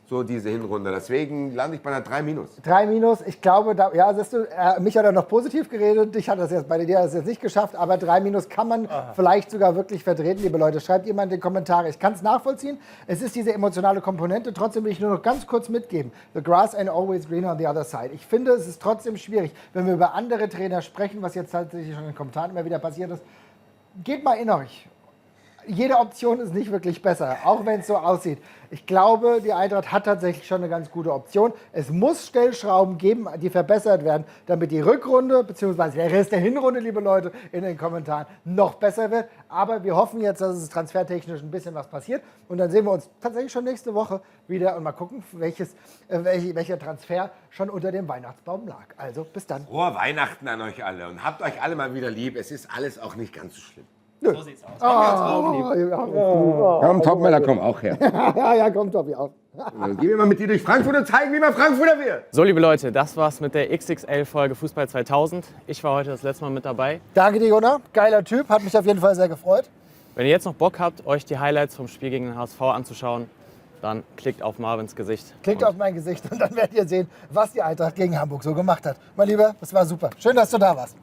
S2: so diese Hinrunde. Deswegen lande ich bei einer 3-.
S3: 3-, ich glaube, ja, siehst du, mich hat er noch positiv geredet, dich hat das jetzt, bei dir hat es jetzt nicht geschafft, aber 3- kann man vielleicht sogar wirklich vertreten, liebe Leute. Schreibt jemand in die Kommentare, ich kann es nachvollziehen, es ist diese emotionale Komponente, trotzdem will ich nur noch ganz kurz mitgeben, the grass ain't always greener on the other side. Ich finde, es ist trotzdem schwierig, wenn wir über andere Trainer sprechen, was jetzt tatsächlich schon in den Kommentaren immer wieder passiert ist, geht mal in euch. Jede Option ist nicht wirklich besser, auch wenn es so aussieht. Ich glaube, die Eintracht hat tatsächlich schon eine ganz gute Option. Es muss Stellschrauben geben, die verbessert werden, damit die Rückrunde, beziehungsweise der Rest der Hinrunde, liebe Leute, in den Kommentaren noch besser wird. Aber wir hoffen jetzt, dass es transfertechnisch ein bisschen was passiert. Und dann sehen wir uns tatsächlich schon nächste Woche wieder und mal gucken, welcher Transfer schon unter dem Weihnachtsbaum lag. Also bis dann.
S2: Frohe Weihnachten an euch alle und habt euch alle mal wieder lieb. Es ist alles auch nicht ganz so schlimm.
S6: So sieht's aus.
S2: Komm, Topmöller, komm auch her.
S3: Ja, kommt Tobi auf.
S2: Gehen wir mal mit dir durch Frankfurt und zeigen, wie man Frankfurter wird.
S7: So, liebe Leute, das war's mit der XXL-Folge Fußball 2000. Ich war heute das letzte Mal mit dabei.
S3: Danke dir, Jona. Geiler Typ, hat mich auf jeden Fall sehr gefreut.
S7: Wenn ihr jetzt noch Bock habt, euch die Highlights vom Spiel gegen den HSV anzuschauen, dann klickt auf Marvins Gesicht.
S3: Klickt auf mein Gesicht und dann werdet ihr sehen, was die Eintracht gegen Hamburg so gemacht hat. Mein Lieber, das war super. Schön, dass du da warst.